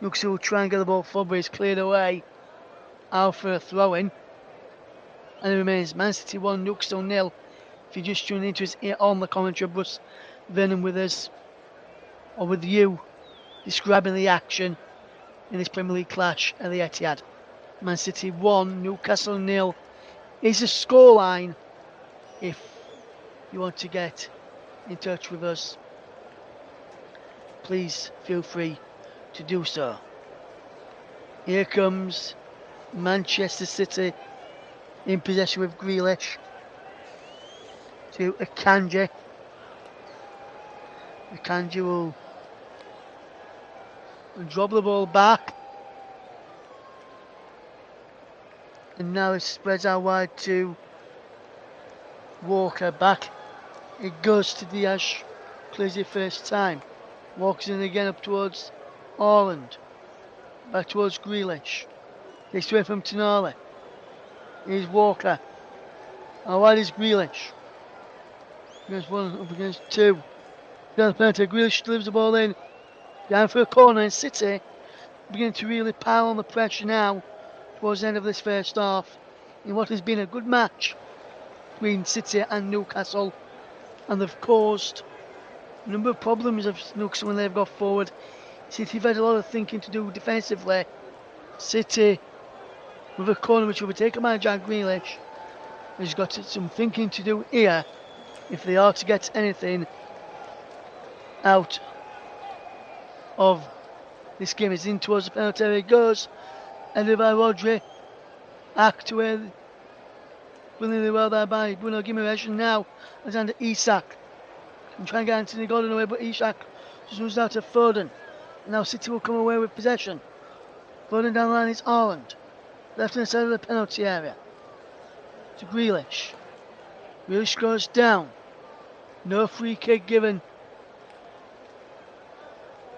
Newcastle will try and get the ball forward, but it's cleared away out for a throw-in. And it remains Man City 1, Newcastle 0. If you're just tuning into us here on the commentary, Bruce Vernon with us, or with you, describing the action in this Premier League clash at the Etihad. Man City 1, Newcastle 0 is the scoreline if you want to get in touch with us. Please feel free to do so. Here comes Manchester City in possession with Grealish to Akanji. Akanji will drop the ball back. And now it spreads out wide to Walker. Back it goes to Diaz. Clears it first time. Walks in again up towards Haaland. Back towards Grealish. Takes away from Tonali. Here's Walker. How wide is Grealish? Against one, up against two. Down the penalty. Grealish delivers the ball in. Down for a corner, and City beginning to really pile on the pressure now towards the end of this first half in what has been a good match between City and Newcastle, and they've caused a number of problems of Newcastle when they've got forward. City have had a lot of thinking to do defensively. City with a corner which will be taken by Jack Grealish has got some thinking to do here if they are to get anything out of this game. Is in towards the penalty area. It goes, ended by Rodri. Back to where brilliantly well there by Bruno Guimaraes, and now Alexander Isak and try and get Anthony Gordon away, but Isak just moves out to Foden. And now City will come away with possession. Foden down the line is Haaland. Left hand side of the penalty area to Grealish. Grealish goes down. No free kick given.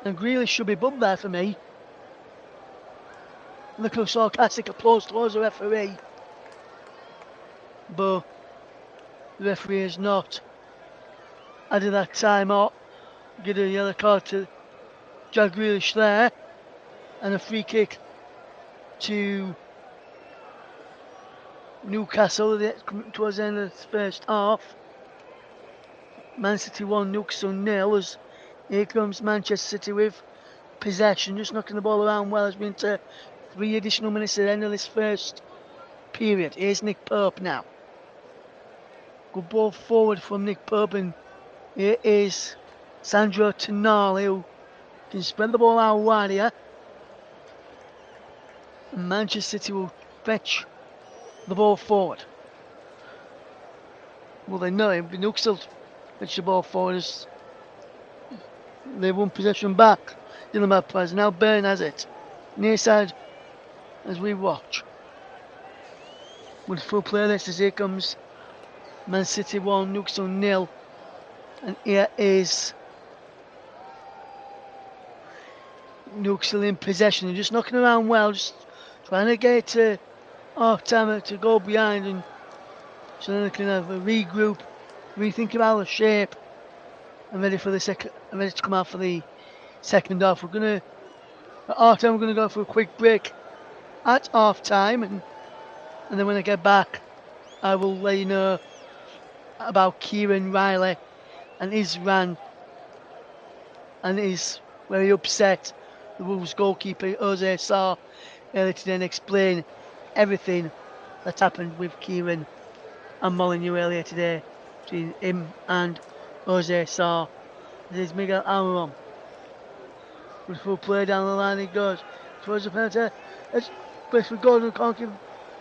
And Grealish should be bumped there for me. Look at sarcastic applause towards the referee. But the referee has not added that time or give a yellow card to Jack Grealish there, and a free kick to Newcastle towards the end of the first half. Man City 1, Newcastle 0. As here comes Manchester City with possession, just knocking the ball around well as we enter 3 additional minutes at the end of this first period. Here's Nick Pope now. Good ball forward from Nick Pope, and here is Sandro Tonali, who can spread the ball out wide here. And Manchester City will fetch the ball forward. Well, they know it, but Newcastle fetch the ball forward as they won possession back. Dylan Magpies. Now Burn has it. Near side as we watch. With full play this as here comes Man City 1, Newcastle 0. And here is Newcastle in possession. They're just knocking around well, just trying to get to half time to go behind, and so they can have a regroup, rethink about the shape, and ready for the second, and ready to come out for the second half. We're gonna at half time. We're gonna go for a quick break at half time, and then when I get back, I will let you know about Kieran Riley and his rant and his very upset the Wolves goalkeeper Jose Sarr earlier today, and explain everything that's happened with Kieran and Molineux earlier today between him and Jose Sarr. This is Miguel Almiron. With full play down the line he goes towards the penalty. It's place for Gordon, can't give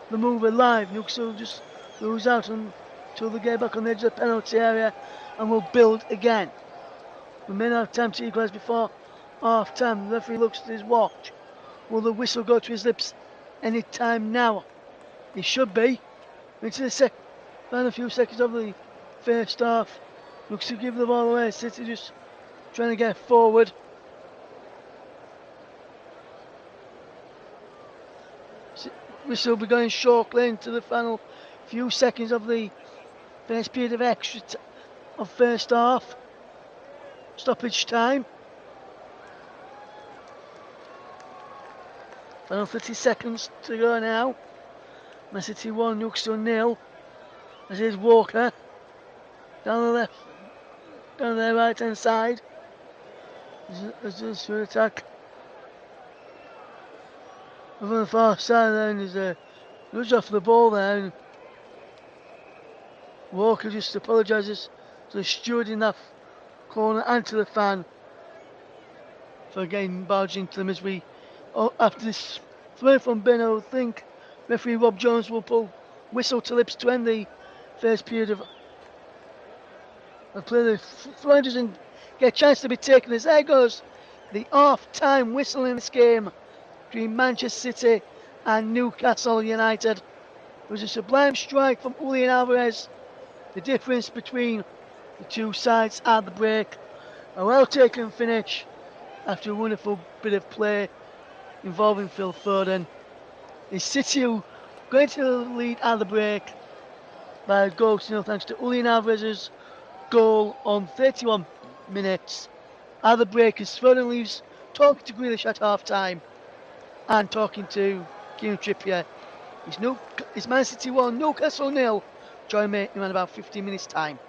the move alive. Newcastle just lose out until they get back on the edge of the penalty area and will build again. We may not have time to equalise before half time. The referee looks at his watch. Will the whistle go to his lips any time now? He should be. Into the final few seconds of the first half. Looks to give the ball away. City just trying to get forward. Whistle will be going shortly into the final few seconds of the first period of of first half. Stoppage time. Final 30 seconds to go now. Man City 1, Newcastle 0. As is Walker down the left, down the right hand side. As this for attack. Over on the far side then is a nudge off the ball there, and Walker just apologises to the steward in that corner and to the fan for getting barged into them as we, after this throw from Ben, I would think referee Rob Jones will pull whistle to lips to end the first period of play. The throw doesn't get a chance to be taken as there goes the half-time whistle in this game between Manchester City and Newcastle United. It was a sublime strike from Julian Alvarez. The difference between the two sides at the break. A well-taken finish after a wonderful bit of play involving Phil Foden. Is City going to lead at the break by a goal to 0 thanks to Julian Alvarez's goal on 31 minutes. At the break as Foden leaves talking to Grealish at half-time and talking to Kieran Trippier. It's Man City 1, Newcastle 0. Join me in around about 15 minutes time.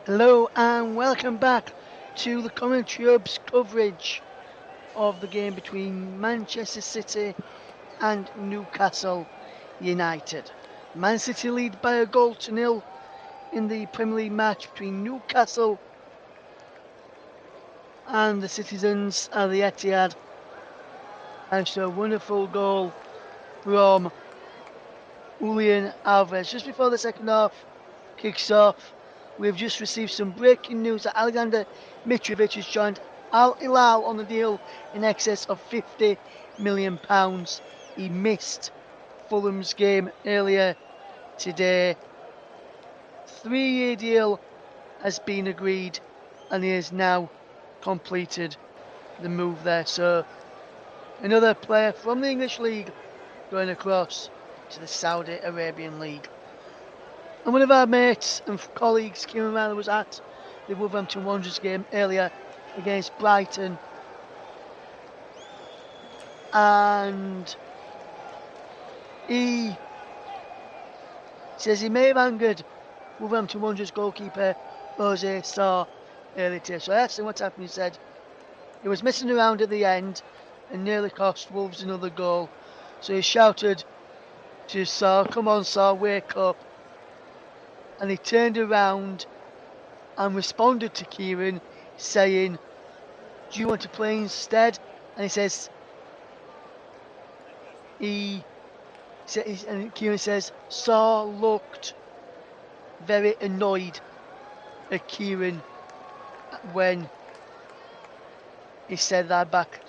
Hello and welcome back to the commentary hub's coverage of the game between Manchester City and Newcastle United. Man City lead by a goal to nil in the Premier League match between Newcastle and the Citizens at the Etihad. Thanks to a wonderful goal from Julian Alvarez. Just before the second half kicks off, we've just received some breaking news that Alexander Mitrovic has joined Al Hilal on the deal in excess of £50 million. He missed Fulham's game earlier today. 3-year deal has been agreed and he has now completed the move there. So another player from the English League going across to the Saudi Arabian League. And one of our mates and colleagues, Kieran Riley, was at the Wolverhampton Wanderers game earlier against Brighton. And he says he may have angered Wolverhampton Wanderers goalkeeper Jose Sarr earlier today. So I asked him what's happened. He said he was messing around at the end and nearly cost Wolves another goal. So he shouted to Sarr, "Come on Sarr, wake up." And he turned around and responded to Kieran saying, "Do you want to play instead?" And he says, and Kieran says, Sarr looked very annoyed at Kieran when he said that back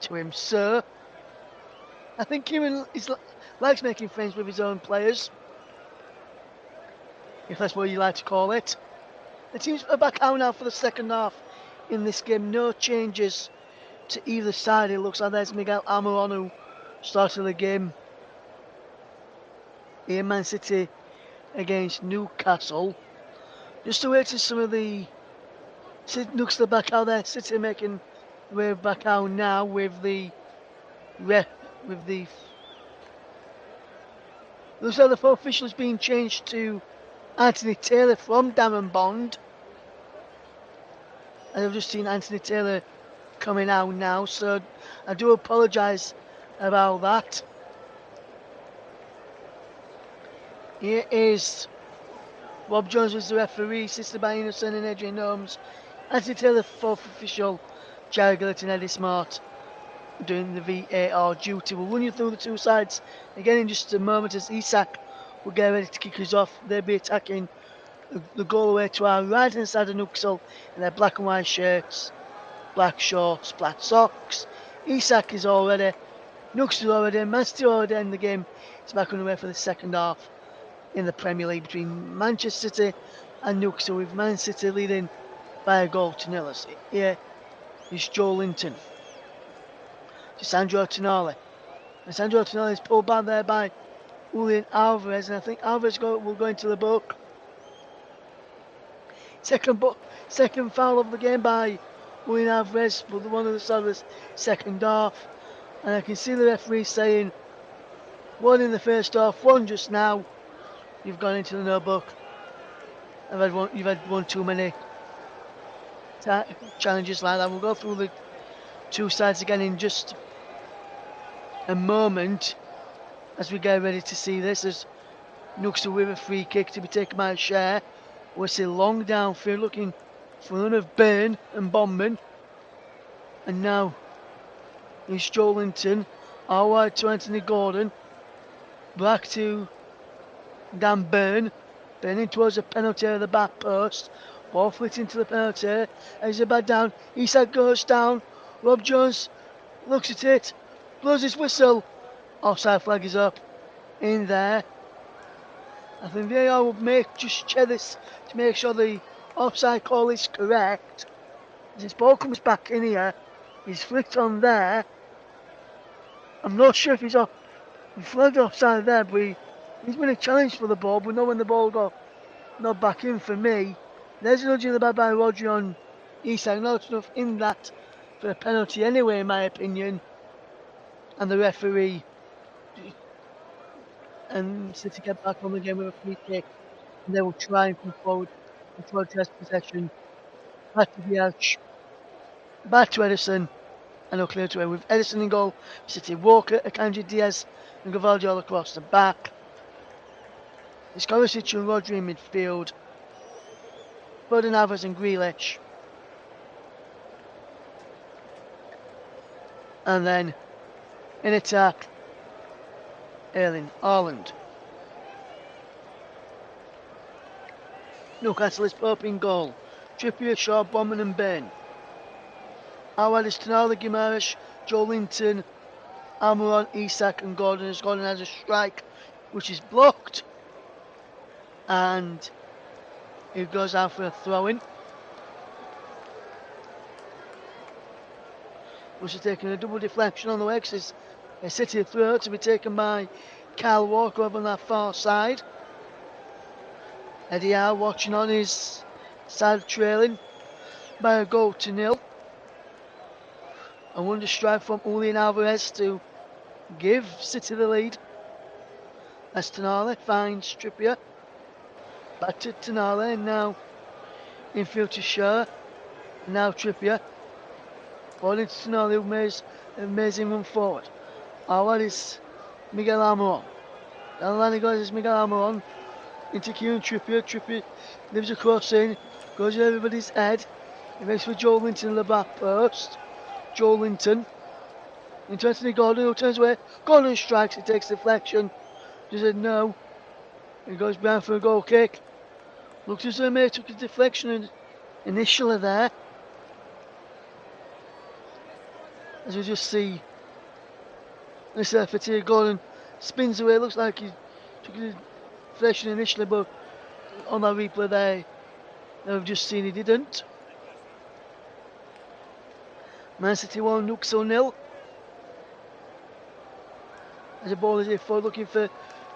to him. So I think Kieran likes making friends with his own players, if that's what you like to call it. The teams are back out now for the second half in this game. No changes to either side. It looks like there's Miguel Almiron who started the game here, Man City against Newcastle. Just to wait to some of the Newcastle back out there. City making the way back out now with the looks like the four officials being changed to Anthony Taylor from Darren Bond. And I've just seen Anthony Taylor coming out now, so I do apologise about that. Here is Rob Jones was the referee, assisted by Innocent and Adrian Holmes. Anthony Taylor, fourth official, Jared Gillett and Eddie Smart doing the VAR duty. We'll run you through the two sides again in just a moment as Isak will get ready to kick us off. They'll be attacking the goal away to our right hand side of Newcastle in their black and white shirts, black shorts, black socks. Isak is all ready. Newcastle already, Man City already in the game. It's back on the way for the second half in the Premier League between Manchester City and Newcastle, with Man City leading by a goal to nil. Here is Joe Linton to Sandro Tonali. And Sandro Tonali is pulled back there by Julian Alvarez, and I think Alvarez will go into the book. Second foul of the game by Julian Alvarez, but the one at the start of the second half. And I can see the referee saying, one in the first half, one just now. You've gone into the no book. You've had one too many challenges like that. We'll go through the two sides again in just a moment as we get ready to see this. As Newcastle with a free kick to be taken by Share. We'll see long downfield looking for one of Byrne and Bondman. And now it's Joe Linton. All wide to Anthony Gordon. Back to Dan Byrne. Byrne in towards the penalty at the back post. Ball flicked into the penalty. He's a bad down. Isak goes down. Rob Jones looks at it. Blows his whistle. Offside flag is up in there. I think VAR will just check this to make sure the offside call is correct. As this ball comes back in here, he's flicked on there. I'm not sure if he's flagged offside there, but he's been a challenge for the ball, but not when the ball got not back in for me. There's a nudge in the back by Rodri on Isak. Not enough in that for a penalty anyway, in my opinion. And the referee and City get back on the game with a free kick. And they will try and come forward Control test possession. Back to Diaz. Back to Edison. And no clear to away with Edison in goal. City Walker, Akanji Diaz, and Gvardiol across the back. It's Kovacic and Rodri in midfield. Foden, Alvarez and Grealish. And then in attack, Erling Haaland. Newcastle is Pope in goal. Trippier, Shaw, Bowman and Bain. Awad is Tonali, Guimaraes, Joelinton, Almiron, Isak and Gordon. As Gordon has a strike which is blocked. And he goes out for a throw-in. Which is taking a double deflection on the way because it's a City throw to be taken by Kyle Walker over on that far side. Eddie Howe watching on his side, trailing by a goal to nil. A wonder strike from Julian Alvarez to give City the lead. As Tonali finds Trippier. Back to Tonali, and now infield to Shaw. Now Trippier. Ball into Tonali, who makes an amazing run forward. Awad is Miguel Almiron. Down the line he goes is Miguel Almiron. Into Kieran Trippier. Trippier leaves a cross in. Goes to everybody's head. He makes for Joelinton in the back post. Joelinton. Into Anthony Gordon, who turns away. Gordon strikes, he takes deflection. He said no. He goes behind for a goal kick. Looks as though he may have took a deflection initially there. As we just see this effort here, Gordon spins away. Looks like he took a deflection initially, but on that replay there, we've just seen he didn't. Man City 1, Newcastle 0. As the ball is here forward, looking for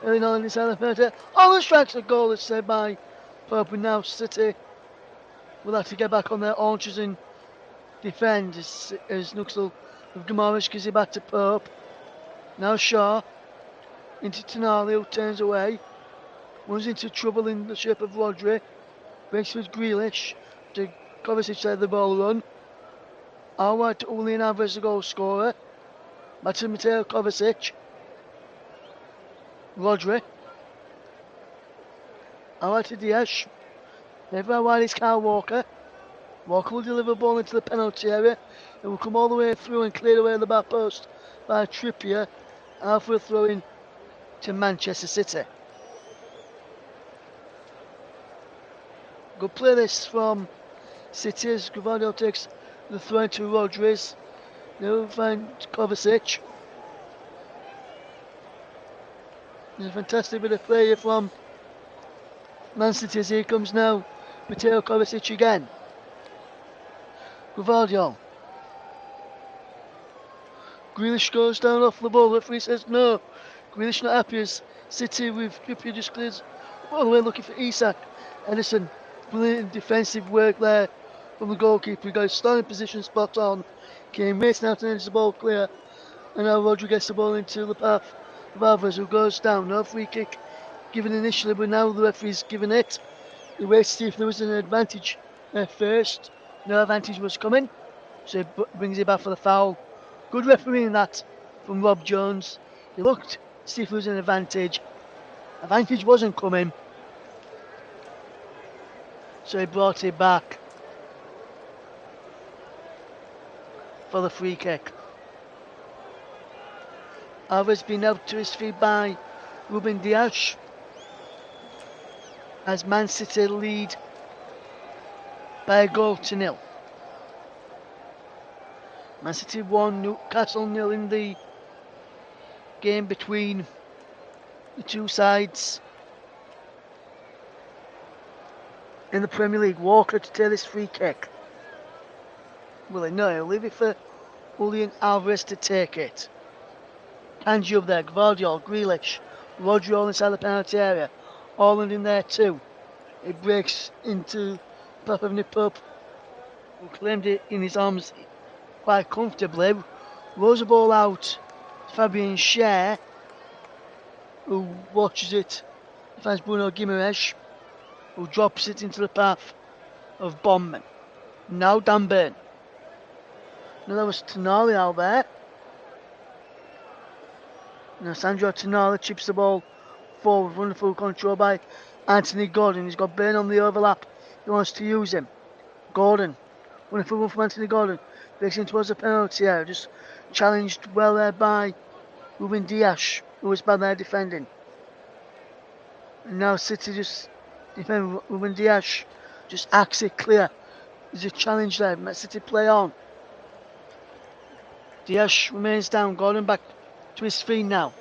Erling Haaland inside the penalty. Haaland strikes a goal, it's said by Pope, and now City will have to get back on their haunches and defend as Newcastle with Guimaraes gives it back to Pope. Now Shaw into Tonali, who turns away. Runs into trouble in the shape of Rodri. Breaks with Grealish to Kovacic side the ball run. Awad to Julian Alvarez, the goal scorer. Back to Mateo Kovacic. Rodri. Awad to Diaz. Never wide is Kyle Walker. Walker will deliver the ball into the penalty area. It will come all the way through and cleared away the back post by Trippier. Out for a throw in to Manchester City. Good play this from City as Gvardiol takes the throw into Rodri. Now find Kovacic. There's a fantastic bit of play here from Man City as here comes now Mateo Kovacic again. Gvardiol. Grealish goes down off the ball. The referee says no. Grealish not happy as City with Trippier just clears all the way looking for Isak. Edison, brilliant defensive work there from the goalkeeper. He got his starting position spot on. Came racing out and ends the ball clear. And now Rodri gets the ball into the path of Alvarez, who goes down. No free kick given initially, but now the referee's given it. He waits to see if there was an advantage first. No advantage was coming, so he brings it back for the foul. Good refereeing that from Rob Jones. He looked to see if there was an advantage. Advantage wasn't coming, so he brought it back for the free kick. Alvarez been helped to his feet by Ruben Dias as Man City lead by a goal to nil. Man City 1, Newcastle 0 in the game between the two sides in the Premier League. Walker to take this free kick. Will he? No, he'll leave it for Julian Alvarez to take it. Kanji up there, Gvardiol, Grealish, Rodri all inside the penalty area. Haaland in there too. It breaks into Pope of Pope, who claimed it in his arms quite comfortably. Rolls the ball out. Fabian Schär, who watches it, finds Bruno Guimaraes. who drops it into the path of Bondman. Now Dan Burn. Now that was Tonali out there. Now Sandro Tonali chips the ball forward, wonderful control by Anthony Gordon. He's got Burn on the overlap. He wants to use him. Gordon. Wonderful one from Anthony Gordon. Breaks in towards the penalty area. Just challenged well there by Ruben Dias, who was bad there defending. And now City just defend Ruben Dias. Just acts it clear. There's a challenge there. Let City play on. Dias remains down. Gordon back to his feet now.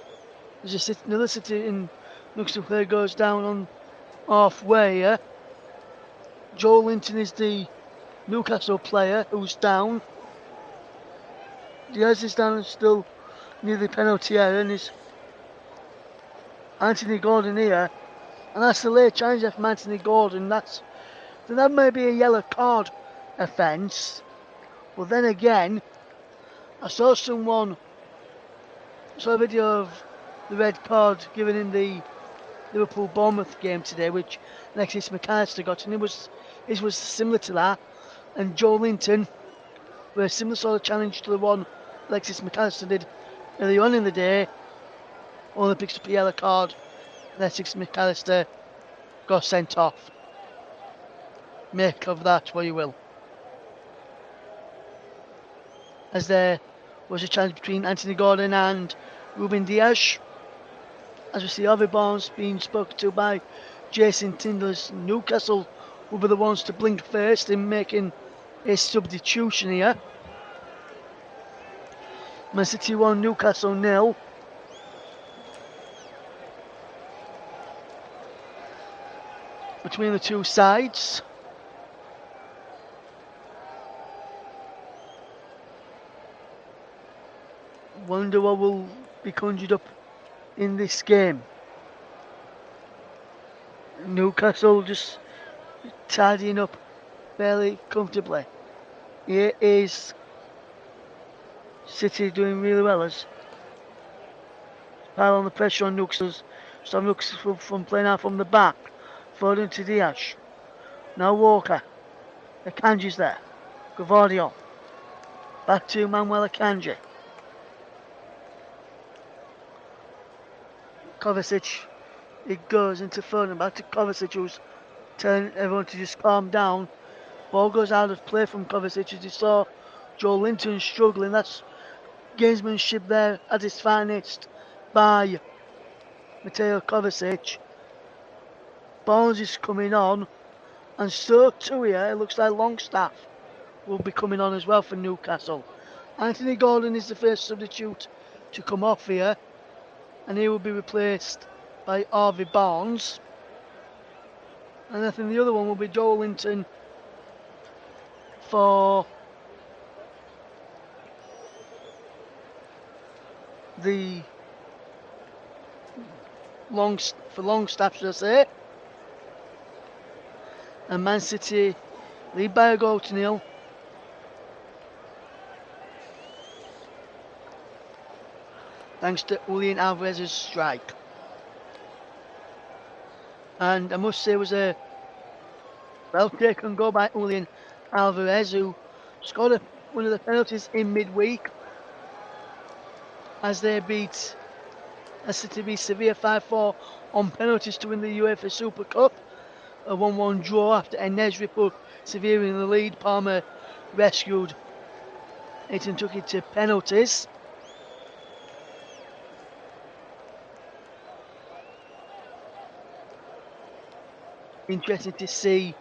There's another City in Newcastle player goes down on halfway. Yeah? Joel Linton is the Newcastle player who's down. Diaz is down and still near the penalty area, and is Anthony Gordon here. And that's the late challenge from Anthony Gordon. That may be a yellow card offence. But then again, I saw a video of the red card given in the Liverpool-Bournemouth game today, which Alexis McAllister got, and it was similar to that. And Joe Linton, with a similar sort of challenge to the one Alexis McAllister did earlier on in the day, only picks up a yellow card. Alexis McAllister got sent off. Make of that what you will. As there was a challenge between Anthony Gordon and Ruben Dias. As we see Harvey Barnes being spoken to by Jason Tindler's Newcastle, will be the ones to blink first in making a substitution here. Man City 1, Newcastle 0. Between the two sides. Wonder what will be conjured up in this game. Newcastle just tidying up fairly comfortably. Here is City doing really well as pile on the pressure on Newcastle. Stop Newcastle from playing out from the back. Forward to Dias. Now Walker. Akanji's there. Gavardio. Back to Manuel Akanji. Kovacic. It goes into Foden. Back to Kovacic, who's telling everyone to just calm down. Ball goes out of play from Kovacic as you saw Joe Linton struggling. That's gamesmanship there at its finest by Mateo Kovacic. Barnes is coming on, and so too here, it looks like Longstaff will be coming on as well for Newcastle. Anthony Gordon is the first substitute to come off here, and he will be replaced by Harvey Barnes. And I think the other one will be Joe Linton for Longstaff, should I say. And Man City lead by a goal to nil. Thanks to Julian Alvarez's strike. And I must say it was a well taken goal by Julian Alvarez, who scored one of the penalties in midweek as City beat Sevilla 5-4 on penalties to win the UEFA Super Cup. A 1-1 draw after Enesri put Sevilla in the lead. Palmer rescued it and took it to penalties. Interesting to see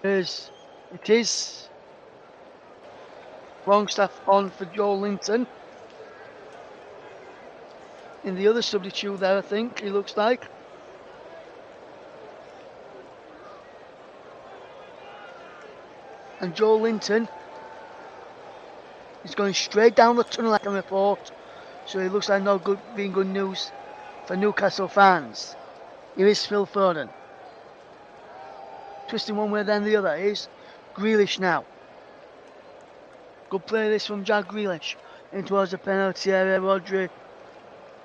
as it is Longstaff on for Joe Linton. In the other substitute there, I think, he looks like. And Joe Linton is going straight down the tunnel, I can report. So it looks like being good news for Newcastle fans. Here is Phil Foden. Twisting one way then the other. Here's Grealish now. Good play this from Jack Grealish. In towards the penalty area. Rodri,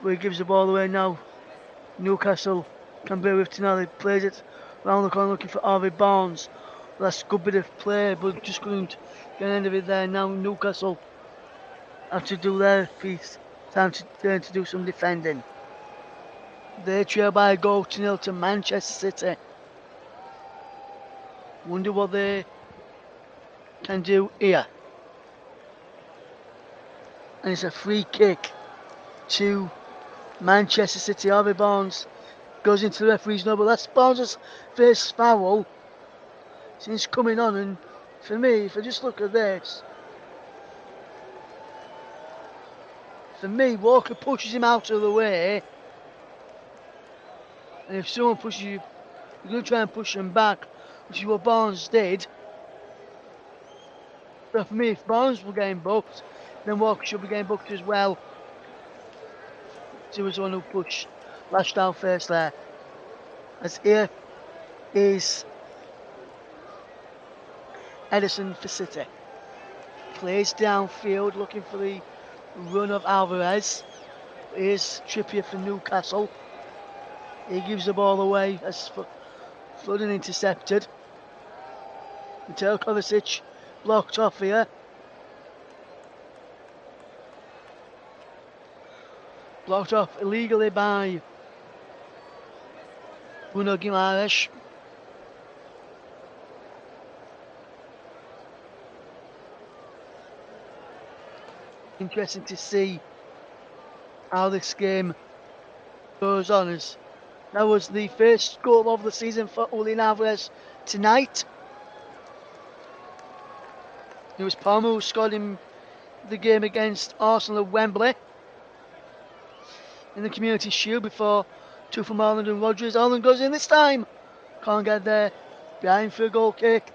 where he gives the ball away now. Newcastle can bear with Tonali. Plays it round the corner looking for Harvey Barnes. That's a good bit of play, but just couldn't get an end of it there. Now Newcastle have to do their piece. Time to turn to do some defending. They trail by a goal to 0 to Manchester City. Wonder what they can do here. And it's a free kick to Manchester City. Harvey Barnes goes into the referee's number. That's Barnes' first foul since coming on. And for me, if I just look at this, for me, Walker pushes him out of the way. And if someone pushes you, you're going to try and push him back, which is what Barnes did. So for me, if Barnes will get booked, then Walker should be getting booked as well. He was the one who lashed out first there. As here is Edison for City. Plays downfield looking for the run of Alvarez. Here's Trippier for Newcastle. He gives the ball away as Foden intercepted. Mateo Kovacic blocked off here. Blocked off illegally by Bruno Guimaraes. Interesting to see how this game goes on. As that was the first goal of the season for Julian Alvarez tonight. It was Palmer who scored in the game against Arsenal at Wembley in the Community Shield before two from Ireland and Rodgers. Ireland goes in this time. Can't get there. Behind for a goal kick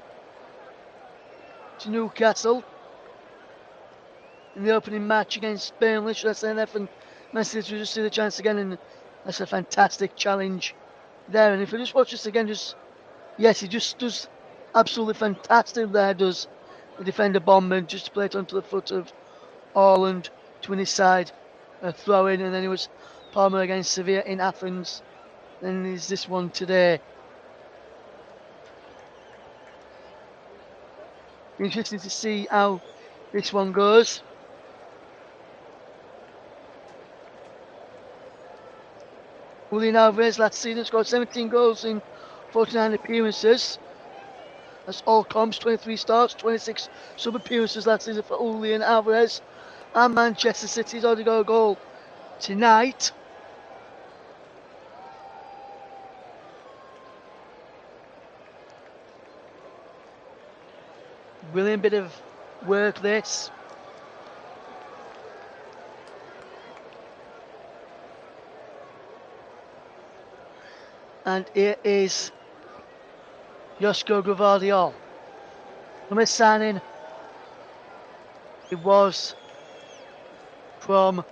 to Newcastle in the opening match against Burnley. Should I say that? And Manchester City just see the chance again, and that's a fantastic challenge there. And if we just watch this again, yes, he just does absolutely fantastic there, does the defender Bondman, just to play it onto the foot of Haaland to win his side, a throw in, and then it was Palmer against Sevilla in Athens. Then there's this one today. Interesting to see how this one goes. Julian Alvarez last season scored 17 goals in 49 appearances. That's all comps, 23 starts, 26 sub-appearances last season for Julian Alvarez. And Manchester City's already got a goal tonight. Brilliant bit of work this. And here is Josko Gvardiol. From his signing, it was from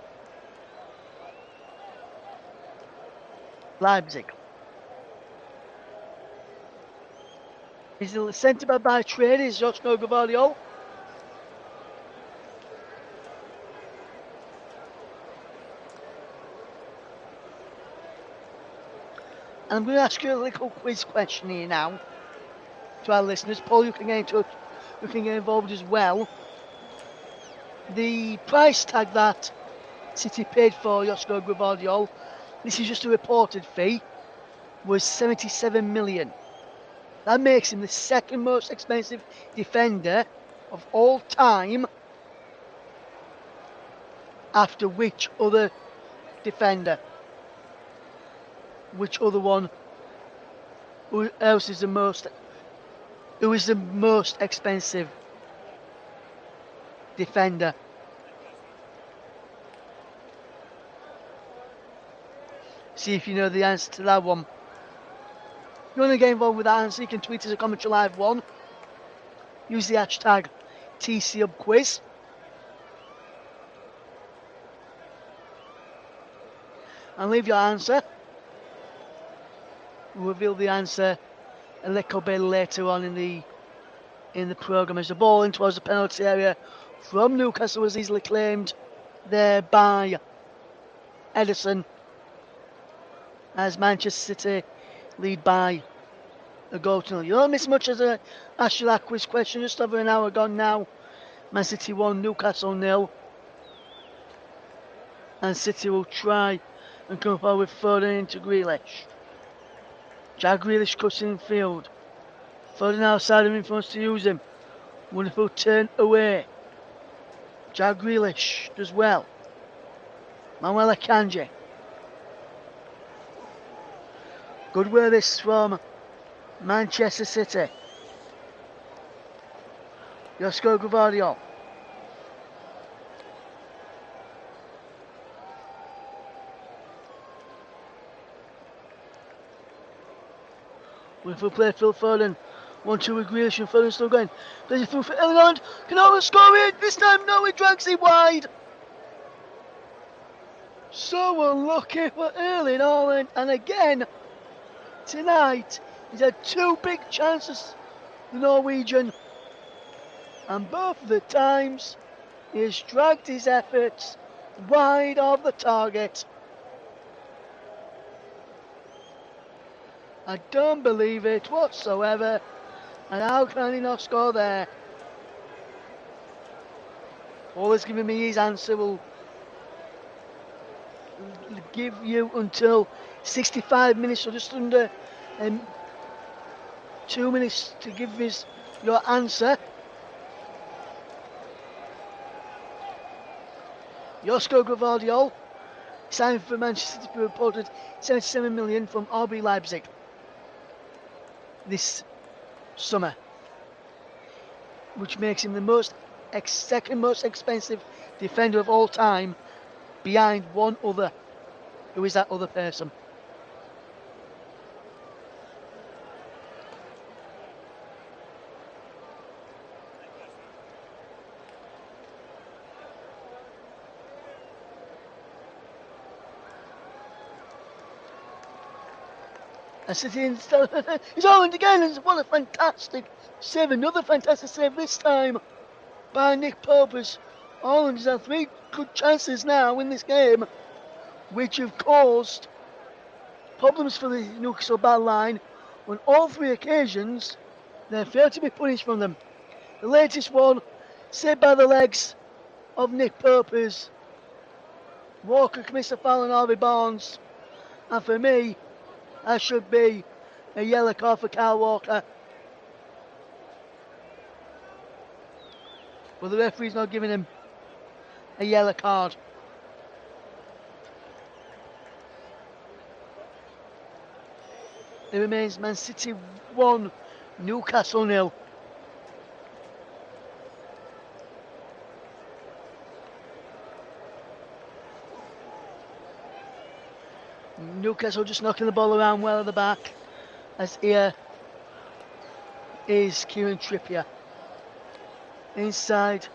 Leipzig. He's the centre back by trade, is Josko Gvardiol. And I'm going to ask you a little quiz question here now to our listeners. Paul, you can get in touch, you can get involved as well. The price tag that City paid for Josko Gvardiol, this is just a reported fee, was 77 million. That makes him the second most expensive defender of all time. After which other defender? Which other one? Who else is the most? Who is the most expensive defender? See if you know the answer to that one. If you want to get involved with that answer, you can tweet us at Commentary Live 1. Use the hashtag TCUbQuiz. And leave your answer. We'll reveal the answer a little bit later on in the programme. As the ball in towards the penalty area from Newcastle was easily claimed there by Edison, as Manchester City lead by a goal to nil. You don't miss much as I asked you that quiz question just over an hour gone now. Man City 1, Newcastle 0. And City will try and come forward with Foden into Grealish. Jack Grealish cuts in field. Foden outside of him wants to use him. Wonderful turn away. Jack Grealish does well. Manuel Akanji. Good work this from Manchester City. Josko Gvardiol. Wonderful play, Phil Foden. 1-2 with Grealish and Foden still going. Plays it through for Erling Haaland. Can Haaland score it? This time, no, he drags it wide. So unlucky for Erling Haaland. And again, tonight, he's had two big chances, the Norwegian. And both of the times, he has dragged his efforts wide of the target. I don't believe it whatsoever. And how can he not score there? All he's giving me his answer will give you until 65 minutes, so just under 2 minutes to give us your answer. Josko Gvardiol signed for Manchester City, reported 77 million from RB Leipzig this summer, which makes him the second most expensive defender of all time, behind one other. Who is that other person? And City he's Haaland again, and what a fantastic save, another fantastic save this time by Nick Pope. Haaland has had 3 good chances now in this game, which have caused problems for the Newcastle back line. On all 3 occasions, they failed to be punished from them. The latest one, saved by the legs of Nick Pope, is Walker commits a foul on Harvey Barnes, and for me, that should be a yellow card for Kyle Walker. But the referee's not giving him a yellow card. It remains Man City 1, Newcastle 0. Newcastle just knocking the ball around well at the back, as here is Kieran Trippier. Inside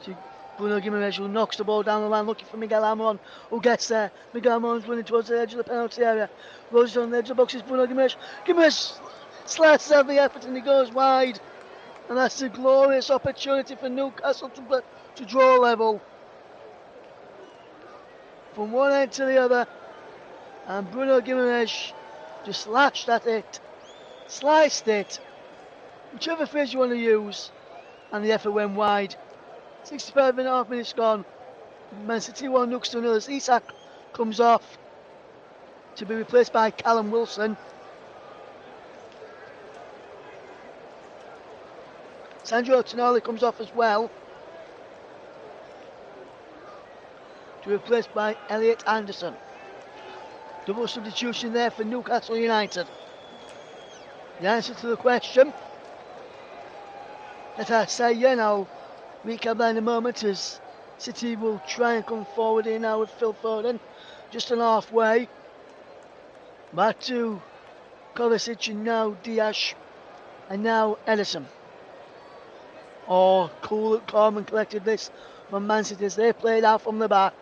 to Bruno Guimaraes, who knocks the ball down the line, looking for Miguel Almiron, who gets there. Miguel Almiron's running towards the edge of the penalty area. Goes on the edge of the box, is Bruno Guimaraes. Guimaraes slices out the effort and he goes wide. And that's a glorious opportunity for Newcastle to draw level. From one end to the other. And Bruno Guimaraes just lashed at it, sliced it, whichever phrase you want to use, and the effort went wide. 65.5 minutes gone. Man City 1, Newcastle 0 as Isak comes off to be replaced by Callum Wilson. Sandro Tonali comes off as well to be replaced by Elliot Anderson. Double substitution there for Newcastle United. The answer to the question that I say, I'll recap that in a moment, as City will try and come forward here now with Phil Foden, just on halfway. Back to Kovacic and now Diaz and now Ederson. Oh, cool and calm and collected this from Man City as they played out from the back.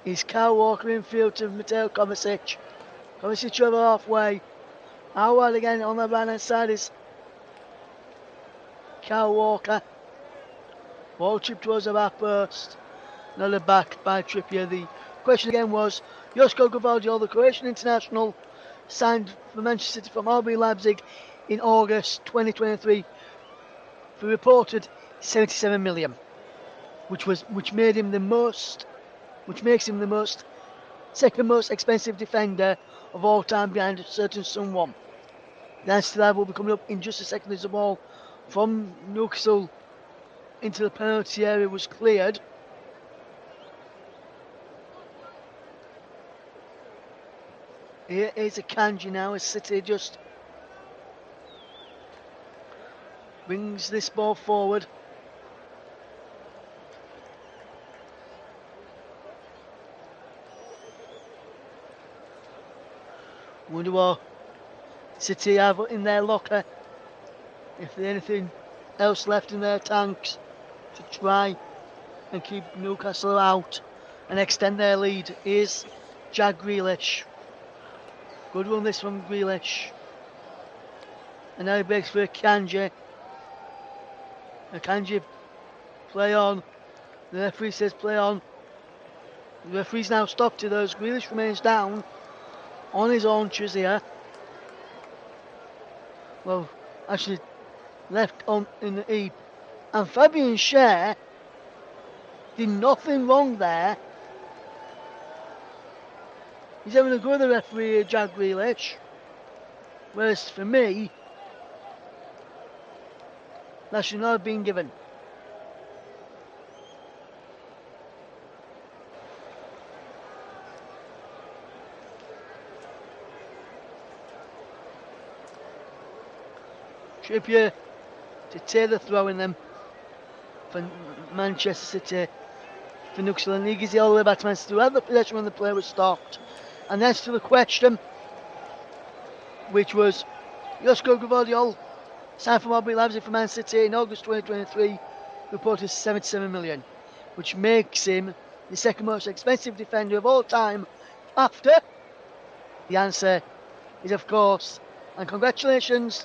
Is Kyle Walker in field to Mateo Kovacic. Kovacic over halfway. Out wide again on the right hand side is Kyle Walker. Ball chipped towards the back post. Another back by Trippier. The question again was Josko Gvardiol, the Croatian international, signed for Manchester City from RB Leipzig in August 2023 for reported 77 million, which makes him the second most expensive defender of all time behind a certain someone. The answer to that will be coming up in just a second as the ball from Newcastle into the penalty area was cleared. Here is a Kanji now as City just brings this ball forward. Wonder what City have in their locker, if there's anything else left in their tanks to try and keep Newcastle out and extend their lead. Is Jack Grealish. Good run this from Grealish. And now he breaks for Akanji. Akanji, play on. The referee says play on. The referee's now stopped to those. Grealish remains down on his haunches here. Well, actually left on in the heap. And Fabian Schär did nothing wrong there. He's having a go at the referee, Jack Grealish. Whereas for me, that should not have been given. Trippier to tear the throw in them for Manchester City. For Newcastle, and he gives it all the way back to Manchester City. Had the possession when the play was stopped. And that's to the question, which was Josko Gvardiol, signed from RB Leipzig for Man City in August 2023, reported 77 million, which makes him the second most expensive defender of all time after. The answer is, of course, and congratulations,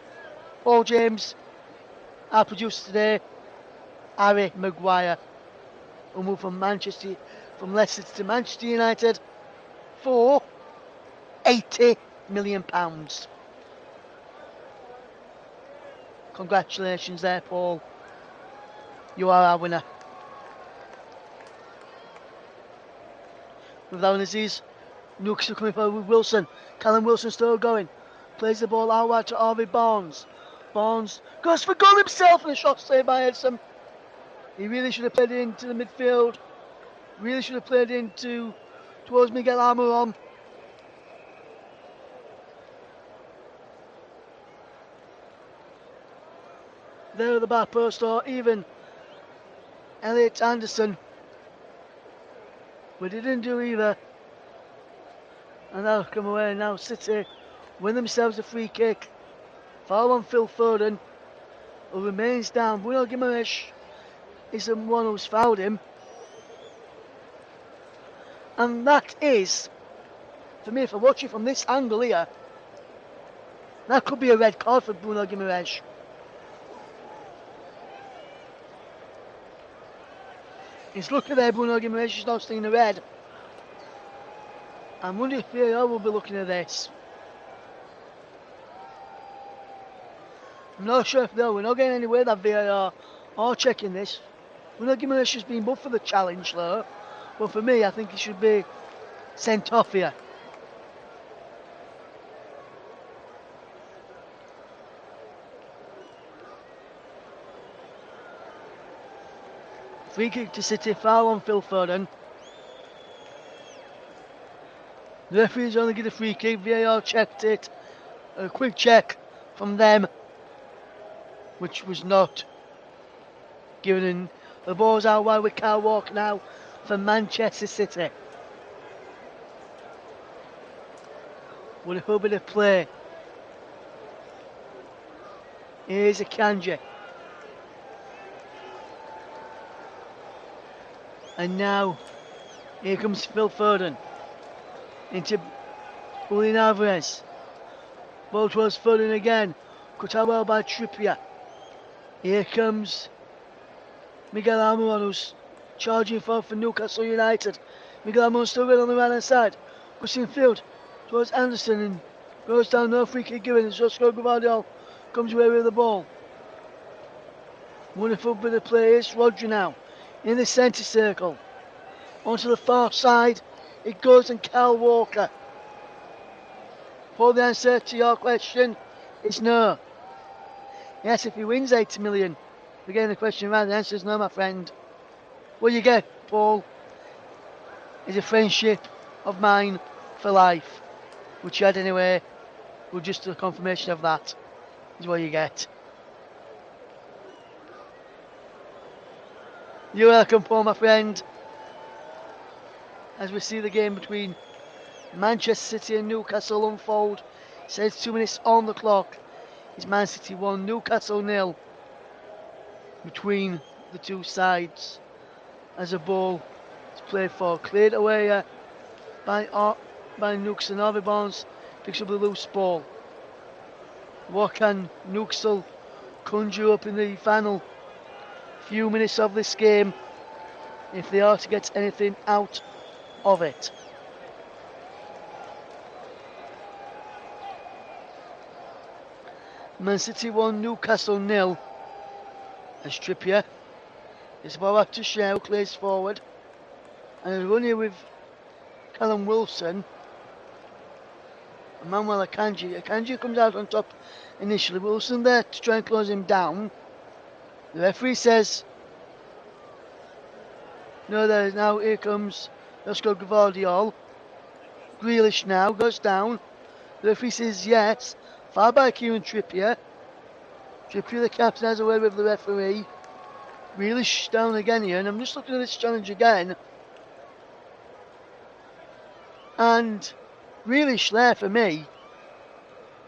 Paul James, our producer today, Harry Maguire, who moved from Leicester to Manchester United for £80 million. Congratulations there, Paul. You are our winner. With that one is Newcastle coming forward with Wilson. Callum Wilson still going. Plays the ball out wide to Harvey Barnes. Barnes goes for goal himself, and a shot saved by Edson. He really should have played it into the midfield. Really should have played it towards Miguel Almiron. There at the back post, or even Elliot Anderson. But he didn't do either. And that'll come away. Now City win themselves a free kick. Foul on Phil Foden, who remains down. Bruno Guimaraes is the one who's fouled him. And that is, for me, if I watch it from this angle here, that could be a red card for Bruno Guimaraes. He's looking there, Bruno Guimaraes is not seeing the red. I'm wondering if VAR will be looking at this. I'm not sure if we're not getting anywhere that VAR are checking this. Bruno Guimaraes has been booked for the challenge though. But for me, I think he should be sent off here. Free kick to City, foul on Phil Foden. The referee's only given a free kick, VAR checked it. A quick check from them, which was not given in. The ball's out wide with Kyle Walker now for Manchester City. With a whole bit of play. Here's Akanji. And now, here comes Phil Foden. Into Julian Alvarez. Ball towards Foden again. Cut out well by Trippier. Here comes Miguel Almiron, who's charging for Newcastle United. Miguel Almiron still good on the right hand side. Pushing field towards Anderson, and Goes down, no free kick given. It's Josko Gvardiol. Comes away with the ball. Wonderful bit of play. It's Roger now. In the centre circle. Onto the far side. It goes and Kyle Walker. For the answer to your question, it's no. Yes, if he wins 80 million. We're getting the question right. The answer is no, my friend. What you get, Paul, is a friendship of mine for life. Which you had anyway. Well, just a confirmation of that is what you get. You're welcome, Paul, my friend. As we see the game between Manchester City and Newcastle unfold. It says 2 minutes on the clock. It's Man City 1, Newcastle 0 between the two sides. As a ball is played for, cleared away by Nooks, and Harvey Barnes picks up the loose ball. What can Newcastle conjure up in the final few minutes of this game if they are to get anything out of it? Man City 1, Newcastle 0. As Trippier is ball back to Shaw, clears forward. And a run here with Callum Wilson. And Manuel Akanji. Akanji comes out on top initially. Wilson there to try and close him down. The referee says, no, there is now. Here comes Josko Gvardiol. Grealish now goes down. The referee says yes. Far by Kieran Trippier. Trippier, the captain, has a word with the referee. Grealish down again here, and I'm just looking at this challenge again. And Grealish there, for me,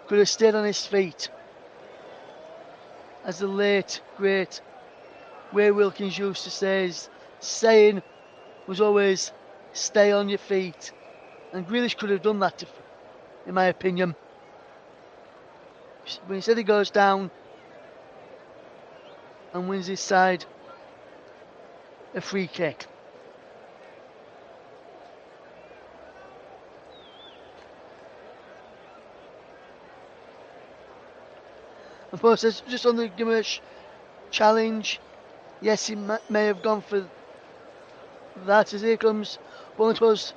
could have stayed on his feet. As the late, great Ray Wilkins used to say, his saying was always, stay on your feet. And Grealish could have done that, in my opinion. But instead he goes down and wins his side a free kick. Of course, just on the Gimmersh challenge, yes, he may have gone for that, as here comes, but it was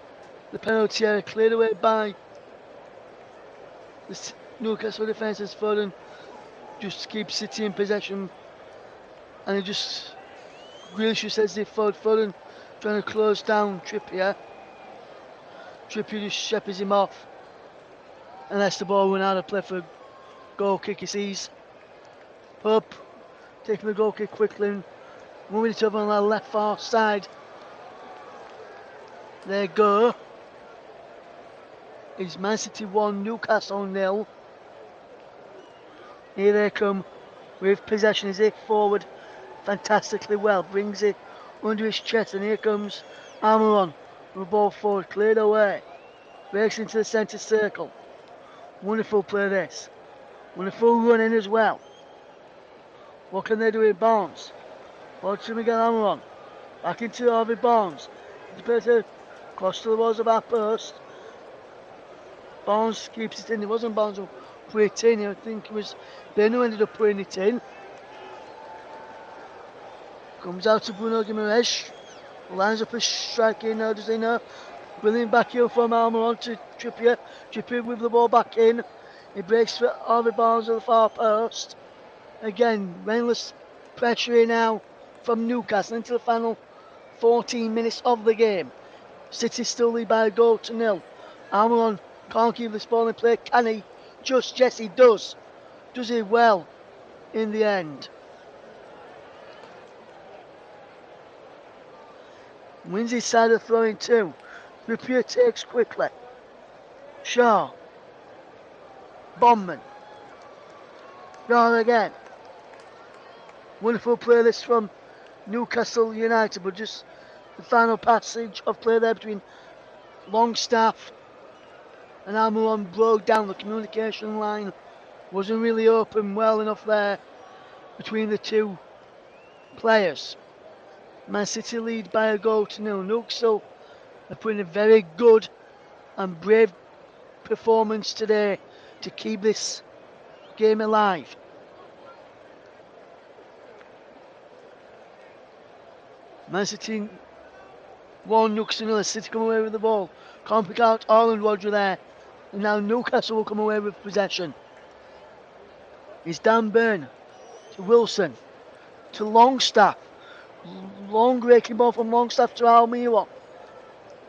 the penalty area cleared away by the Newcastle defence as Foden just keeps City in possession, and it just Grealish says if Foden trying to close down Trippier just shepherds him off and lets the ball run out of play for a goal kick. He sees Pope taking the goal kick quickly and moving it over on the left far side. There go. It's Man City 1, Newcastle 0. Here they come with possession. Is it forward fantastically well, brings it under his chest, and here comes Almiron with the ball forward, cleared away, breaks into the centre circle. Wonderful play this. Wonderful run in as well. What can they do with Barnes? Forward to Miguel Almiron. Back into Harvey Barnes. It's better cross to the walls of our post. Barnes keeps it in. It wasn't Barnes who put it in. I think it was Ben who ended up putting it in. Comes out to Bruno Guimaraes. Lines up a strike in now, does he know? Brilliant back heel from Almiron to Trippier. Trippier with the ball back in. He breaks for Harvey Barnes at the far post. Again, relentless pressure here now from Newcastle into the final 14 minutes of the game. City still lead by a goal to 0. Almiron can't keep this ball in play, can he? Just yes, he does. Does he well in the end. Wins his side of throwing too. Trippier takes quickly. Shaw. Bondman. Shaw again. Wonderful play this from Newcastle United, but just the final passage of play there between Longstaff and Almiron broke down. The communication line wasn't really open well enough there between the two players. Man City lead by a goal to 0. Newcastle are putting a very good and brave performance today to keep this game alive. Man City 1, Newcastle United. City come away with the ball. Can't pick out Arlen Roger there. And now Newcastle will come away with possession. It's Dan Burn to Wilson to Longstaff. Long breaking ball from Longstaff to Almiron.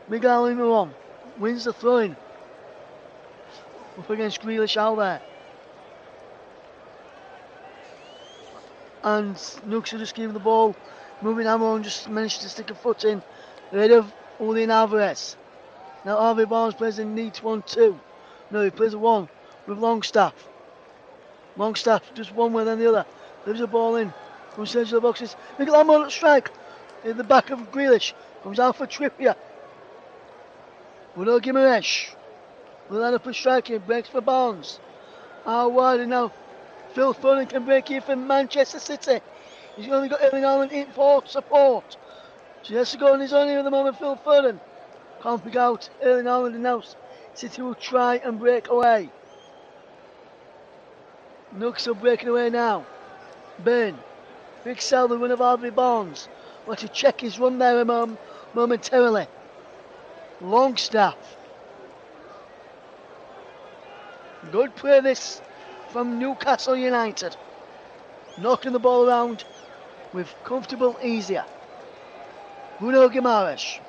Miguel Almiron wins the throw-in. Up against Grealish out there. And Newcastle just gave the ball. Moving Almiron just managed to stick a foot in ahead of Julian Alvarez. Now Harvey Barnes plays in neat 1-2. No, he plays a 1 with Longstaff. Longstaff just one way then the other. Leaves the ball in. Comes into the boxes. Miguel Almiron at strike. In the back of Grealish. Comes out for Trippier. Bruno Guimaraes. Will end up a striking. Breaks for Barnes. Out wide and now Phil Foden can break here for Manchester City. He's only got Erling Haaland in for support. So he has to go on his own here at the moment, Phil Foden. Can't pick out Erling Haaland and now City will try and break away. Newcastle breaking away now. Burn. Big sell the run of Harvey Barnes. Want to check his run there momentarily. Longstaff. Good play this from Newcastle United. Knocking the ball around with comfortable easier. Bruno Guimaraes.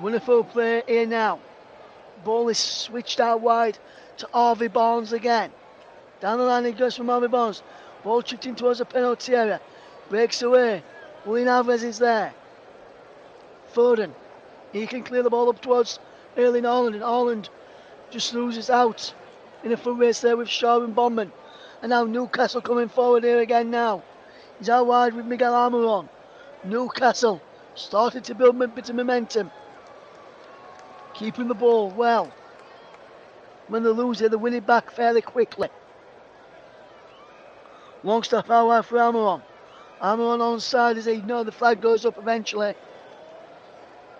Wonderful play here now. Ball is switched out wide to Harvey Barnes again. Down the line it goes from Harvey Barnes. Ball chipped in towards the penalty area. Breaks away. Julian Alvarez is there. Foden. He can clear the ball up towards Erling Haaland. And Haaland just loses out in a full race there with Shaw and Bondman. And now Newcastle coming forward here again now. He's out wide with Miguel Almiron. Newcastle started to build a bit of momentum. Keeping the ball well. When they lose it, they win it back fairly quickly. Longstaff out wide for Almiron. Almiron onside as the flag goes up eventually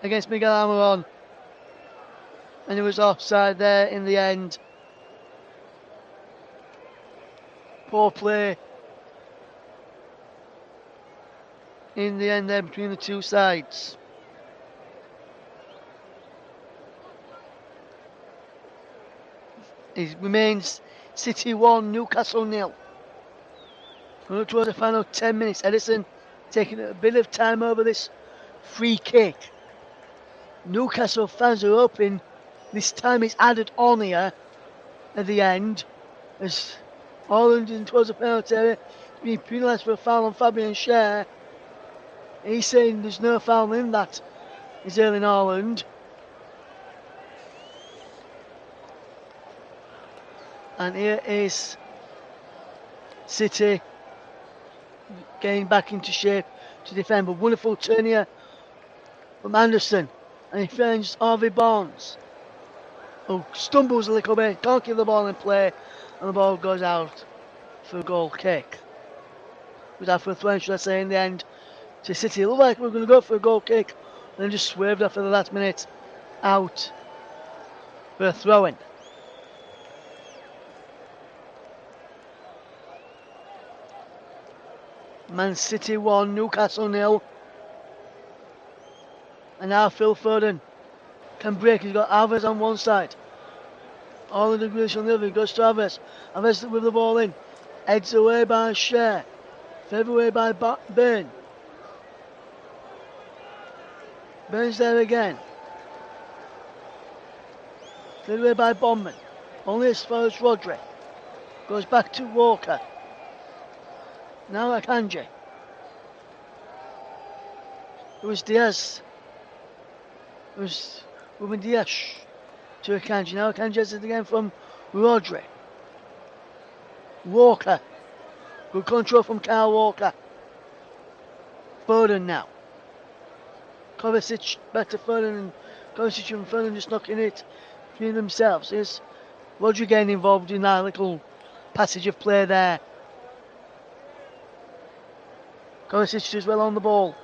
against Miguel Almiron. And it was offside there in the end. Poor play in the end there between the two sides. It remains City 1, Newcastle 0. We're up towards the final 10 minutes. Edison taking a bit of time over this free kick. Newcastle fans are hoping this time is added on here at the end. As Haaland in towards the penalty area, being penalised for a foul on Fabian Schär. He's saying there's no foul in that. Is Erling Haaland. And here is City getting back into shape to defend. But wonderful turn here from Anderson. And he finds Harvey Barnes. Who stumbles a little bit, can't keep the ball in play. And the ball goes out for a goal kick. Was that for a throw, should I say, in the end to City. It looked like we were going to go for a goal kick. And then just swerved after the last minute out for a throw-in. Man City 1, Newcastle 0. And now Phil Foden can break. He's got Alvarez on one side. Haaland and Grealish on the other. He goes to Alvarez. Alvarez with the ball in. Heads away by Schär. Fed away by Burn. Burn's there again. Fed away by Bondman. Only as far as Rodri. Goes back to Walker. Now Akanji. It was Diaz. It was Ruben Diaz to Akanji. Now Akanji has it again from Rodri. Walker. Good control from Kyle Walker. Foden now. Kovacic back to Foden, and Kovacic and Foden just knocking it between themselves. Here's Rodri getting involved in that little passage of play there. Kovacic does well on the ball,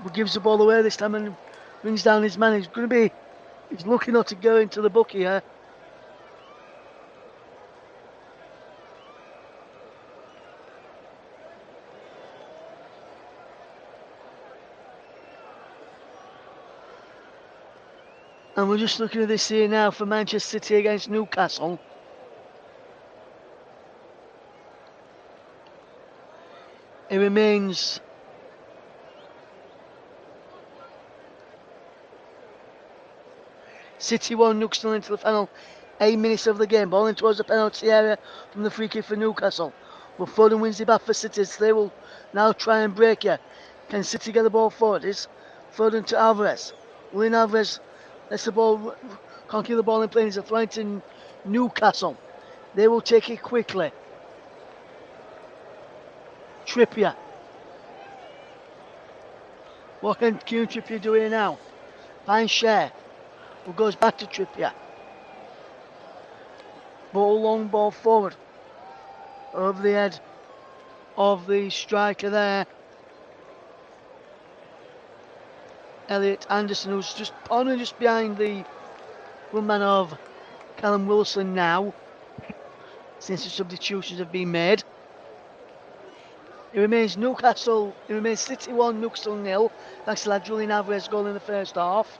but gives the ball away this time and brings down his man. He's going to be He's lucky not to go into the book here. And we're just looking at this here now for Manchester City against Newcastle. It remains City 1, Newcastle into the final 8 minutes of the game. Ball in towards the penalty area from the free kick for Newcastle. But Foden wins it back for City, so they will now try and break here. Can City get the ball forward? It's Foden to Alvarez. Willian Alvarez lets the ball, can't keep the ball in play. He's a throw to Newcastle. They will take it quickly. Trippier. What can Kieran Trippier do here now? Finds Share. Who goes back to Trippier. Ball, long ball forward. Over the head of the striker there. Elliot Anderson, who's just behind the woman of Callum Wilson now, since the substitutions have been made. It remains City 1, Newcastle 0, thanks to that Julian Alvarez goal in the first half.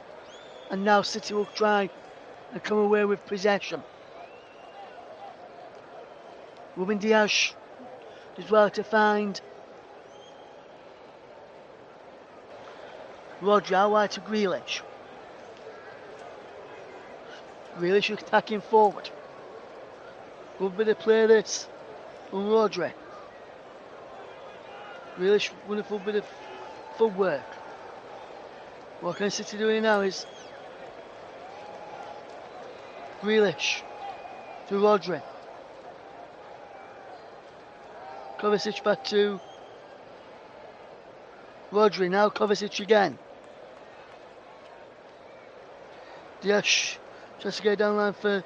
And now City will try and come away with possession. Ruben Dias as well to find Roger out wide to Grealish. Grealish attacking forward. Good bit of play this from Rodri. Grealish, wonderful bit of footwork. What can City doing now is Grealish to Rodri. Kovacic back to Rodri, now Kovacic again. Dias tries to get down the line for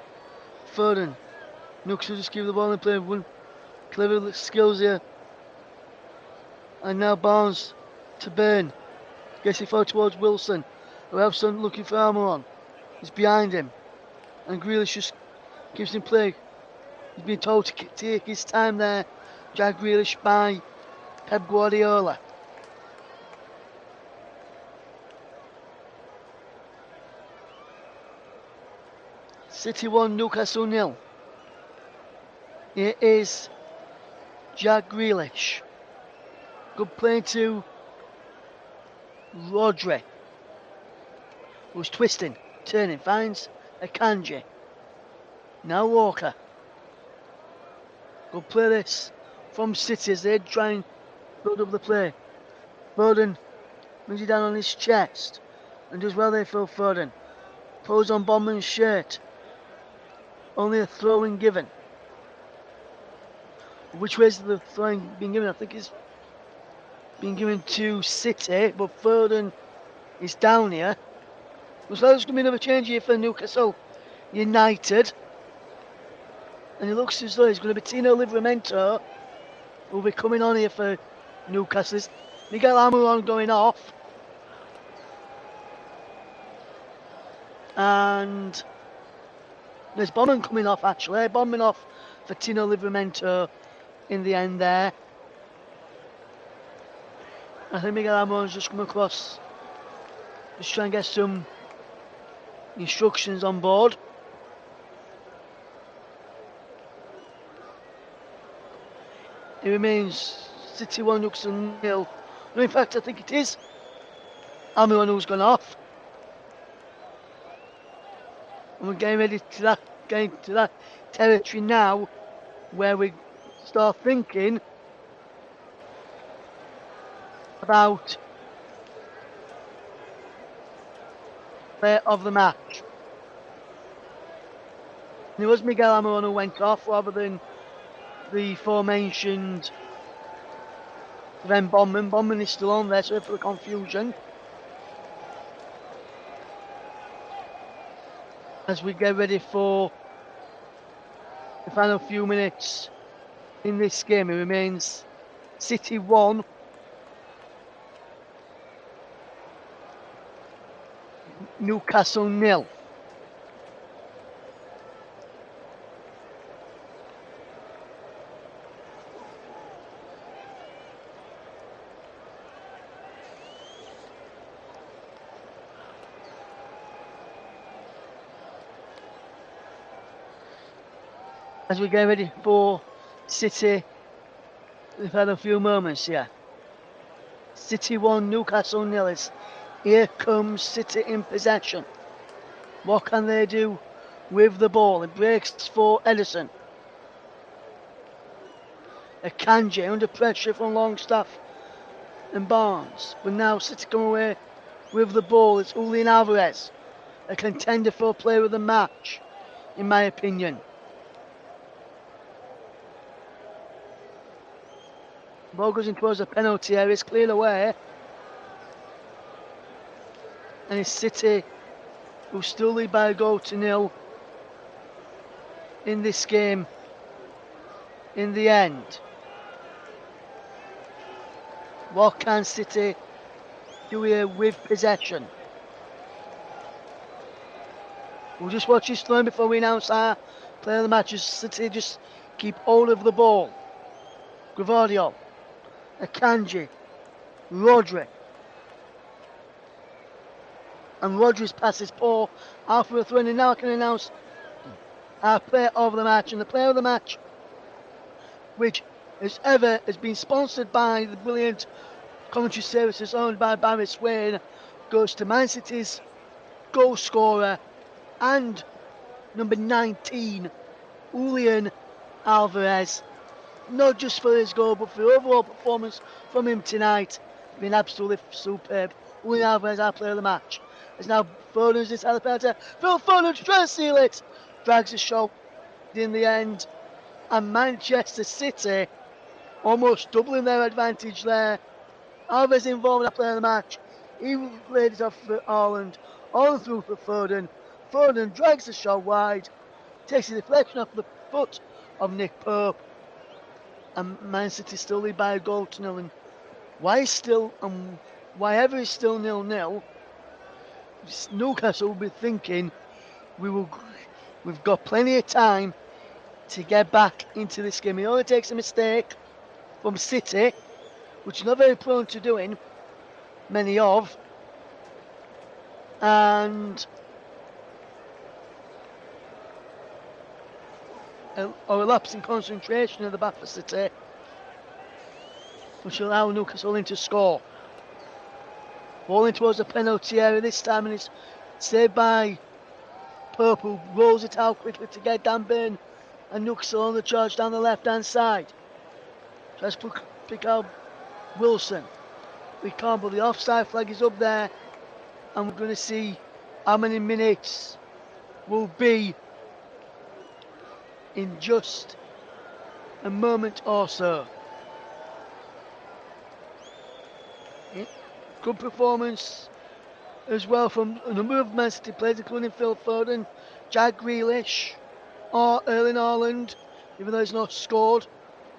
Foden. Newcastle just keep the ball in play. One clever skills here. And now Barnes to Burn. Gets it forward towards Wilson. Who else looking for Almiron. He's behind him. And Grealish just gives him play. He's been told to take his time there. Jack Grealish by Pep Guardiola. City 1, Newcastle 0. It is Jack Grealish. Good play to Rodri. Who's twisting, turning, finds Akanji. Now Walker. Good play this from City as they try and build up the play. Foden brings it down on his chest and does well there for Foden. Pulls on Bondman's shirt. Only a throw-in given. Which way is the throwing being given? I think it's been given to City, but Foden is down here. Looks like there's going to be another change here for Newcastle United. And it looks as though it's going to be Tino Livramento who will be coming on here for Newcastle. Miguel Almiron going off. And there's Bondman coming off actually. Bondman off for Tino Livramento in the end there. I think Miguel Almiron's just come across. Just trying to get some instructions on board. It remains City 1, Newcastle 0. No, in fact, I think it is Almiron who's gone off. And we're getting ready to that territory now where we start thinking about player of the match. And it was Miguel Almiron who went off rather than the aforementioned Sven Bondman. Bondman is still on there, so for the confusion. As we get ready for the final few minutes in this game, it remains City 1, Newcastle 0. as we get ready for City. We've had a few moments here. City 1, Newcastle 0. Here comes City in possession. What can they do with the ball? It breaks for Edison. Akanji under pressure from Longstaff and Barnes. But now City come away with the ball. It's Julian Alvarez, a contender for player of the match, in my opinion. Ball goes in towards the penalty area. It's cleared away. And it's City who still lead by a goal to 0 in this game in the end. What can City do here with possession? We'll just watch this throw before we announce our player of the match. City just keep hold of the ball. Gravadio, Akanji, Rodri. And Rodri's pass is poor. After a throw in, and now I can announce our player of the match. And the player of the match, which as ever has been sponsored by the brilliant commentary services owned by Barry Swain, goes to Man City's goal scorer and number 19, Julian Alvarez. Not just for his goal, but for the overall performance from him tonight. Been absolutely superb. Julian Alvarez, our player of the match. As now Foden's inside the penalty. Phil Foden trying to seal it. Drags a shot in the end. And Manchester City almost doubling their advantage there. Alvarez involved in our player of the match. He played it off for Haaland. On through for Foden. Foden drags the shot wide. Takes the deflection off the foot of Nick Pope. And Man City still lead by a goal to 0. And why ever it's still 0-0, Newcastle will be thinking we've got plenty of time to get back into this game. It only takes a mistake from City, which is not very prone to doing, many of, and or a lapse in concentration at the back for City, which will allow Newcastle in to score. Ball in towards the penalty area this time, and it's saved by Pope, who rolls it out quickly to get Dan Burn, and Newcastle on the charge down the left-hand side. Tries to pick out Wilson. We can't, but the offside flag is up there, and we're going to see how many minutes will be in just a moment or so. Good performance as well from a number of Man City players, including Phil Foden, Jack Grealish, or Erling Haaland, even though he's not scored.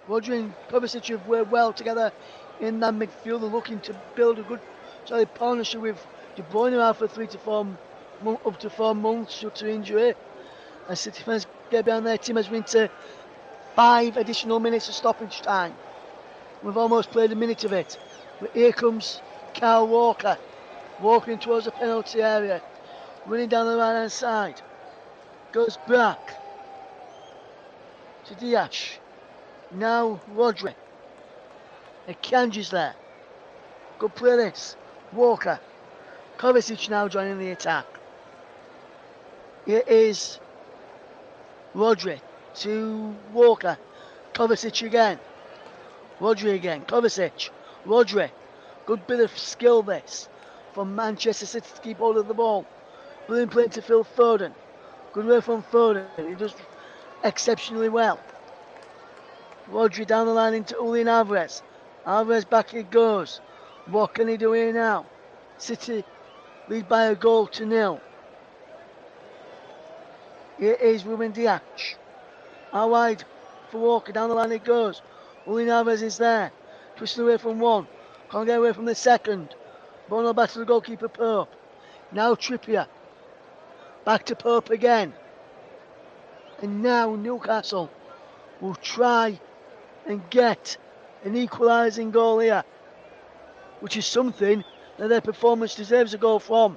Rodri and Kovacic have worked well together in that midfield. They're looking to build a good solid partnership with De Bruyne out for 3 to 4 up to 4 months due to injury. And City fans get behind their team as we into 5 additional minutes of stoppage time. We've almost played a minute of it. But here comes Kyle Walker, walking towards the penalty area, running down the right hand side, goes back to Diaz, now Rodri, Akanji's there, good play this, Walker, Kovacic now joining the attack. Here is Rodri to Walker, Kovacic again, Rodri again, Kovacic, Rodri. Good bit of skill this from Manchester City to keep hold of the ball. Brilliant play to Phil Foden. Good work from Foden. He does exceptionally well. Rodri down the line into Julian Alvarez. Alvarez back it goes. What can he do here now? City lead by a goal to 0. Here is Ruben Diaz. Out wide for Walker. Down the line it goes. Julian Alvarez is there. Twisting away from one. Can't get away from the second. Ball back to the goalkeeper Pope. Now Trippier. Back to Pope again. And now Newcastle will try and get an equalising goal here, which is something that their performance deserves a goal from.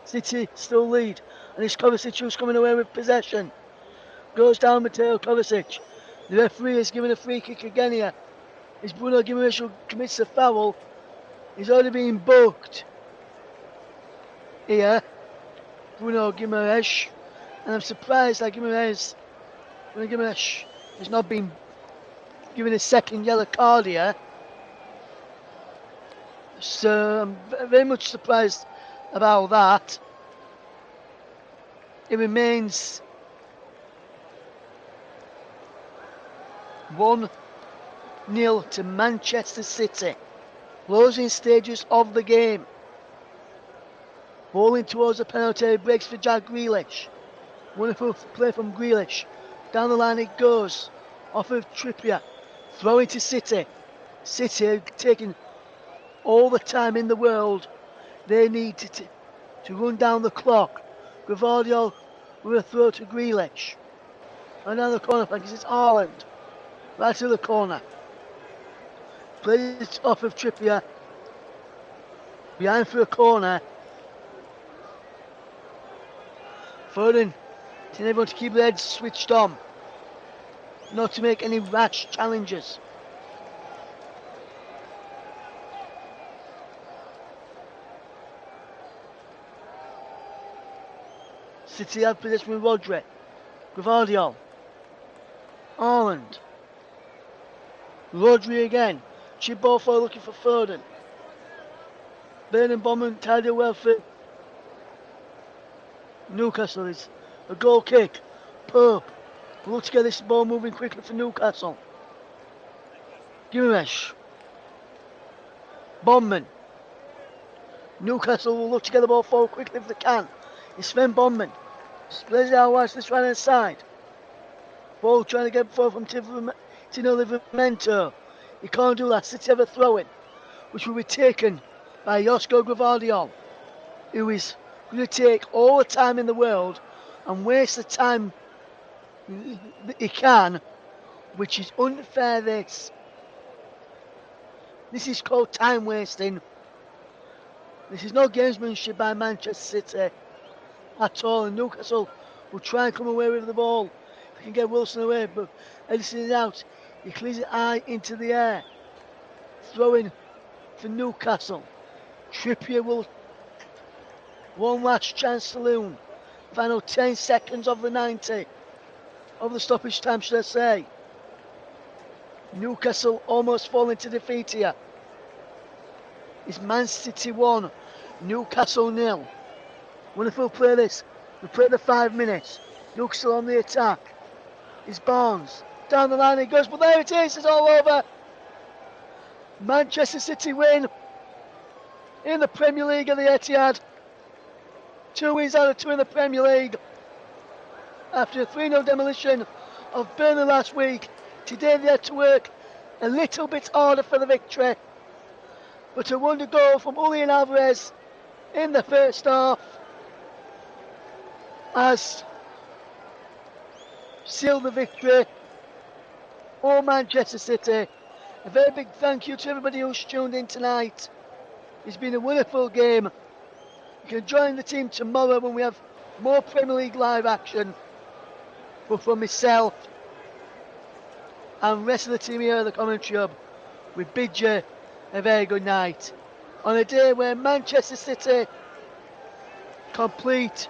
City still lead, and it's Kovacic who's coming away with possession. Goes down Mateo Kovacic. The referee is giving a free kick again here. It's Bruno Guimaraes who commits a foul. He's already been booked here. Bruno Guimaraes. And I'm surprised that Bruno Guimaraes has not been given a second yellow card here. So I'm very much surprised about that. It remains 1-0 to Manchester City. Closing stages of the game. Bowling towards the penalty, breaks for Jack Grealish. Wonderful play from Grealish. Down the line it goes. Off of Trippier. Throw into City. City are taking all the time in the world. They need to run down the clock. Gvardiol with a throw to Grealish. Another corner flag. It's Haaland. Right to the corner. Plays it off of Trippier. Behind for a corner. Foden. Telling everyone to keep their heads switched on. Not to make any rash challenges. City have possession with Rodri. Gvardiol. Haaland. Rodri again. Chip ball for looking for Foden. Burnham Bowman tied well for Newcastle. Is a goal kick. Pope. Look to get this ball moving quickly for Newcastle. Guimaraes. Bowman. Newcastle will look to get the ball forward quickly if they can. It's Sven Bowman. Splays it out wide to this right hand side. Ball trying to get forward from Tino Livramento. He can't do that. City have a throw in, which will be taken by Josko Gvardiol, who is going to take all the time in the world and waste the time that he can, which is unfair. This is called time wasting. This is no gamesmanship by Manchester City at all, and Newcastle will try and come away with the ball. They can get Wilson away, but Edison is out. He clears it high into the air. Throwing for Newcastle. Trippier will one last chance saloon. Final 10 seconds of the 90. Of the stoppage time, should I say. Newcastle almost falling to defeat here. It's Man City 1, Newcastle 0. Wonderful play this. We played the 5 minutes. Newcastle on the attack. It's Barnes. Down the line he goes, but there it is. It's all over. Manchester City win in the Premier League at the Etihad. 2 wins out of 2 in the Premier League. After a 3-0 demolition of Burnley last week, today they had to work a little bit harder for the victory. But a wonder goal from Julian Alvarez in the first half has sealed the victory for Manchester City. A very big thank you to everybody who's tuned in tonight. It's been a wonderful game. You can join the team tomorrow when we have more Premier League live action. But for myself and the rest of the team here at the commentary hub, we bid you a very good night. On a day where Manchester City complete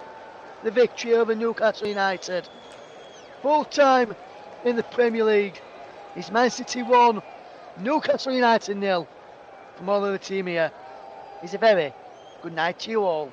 the victory over Newcastle United. Full time in the Premier League. It's Man City 1, Newcastle United 0. From all of the team here, it's a very good night to you all.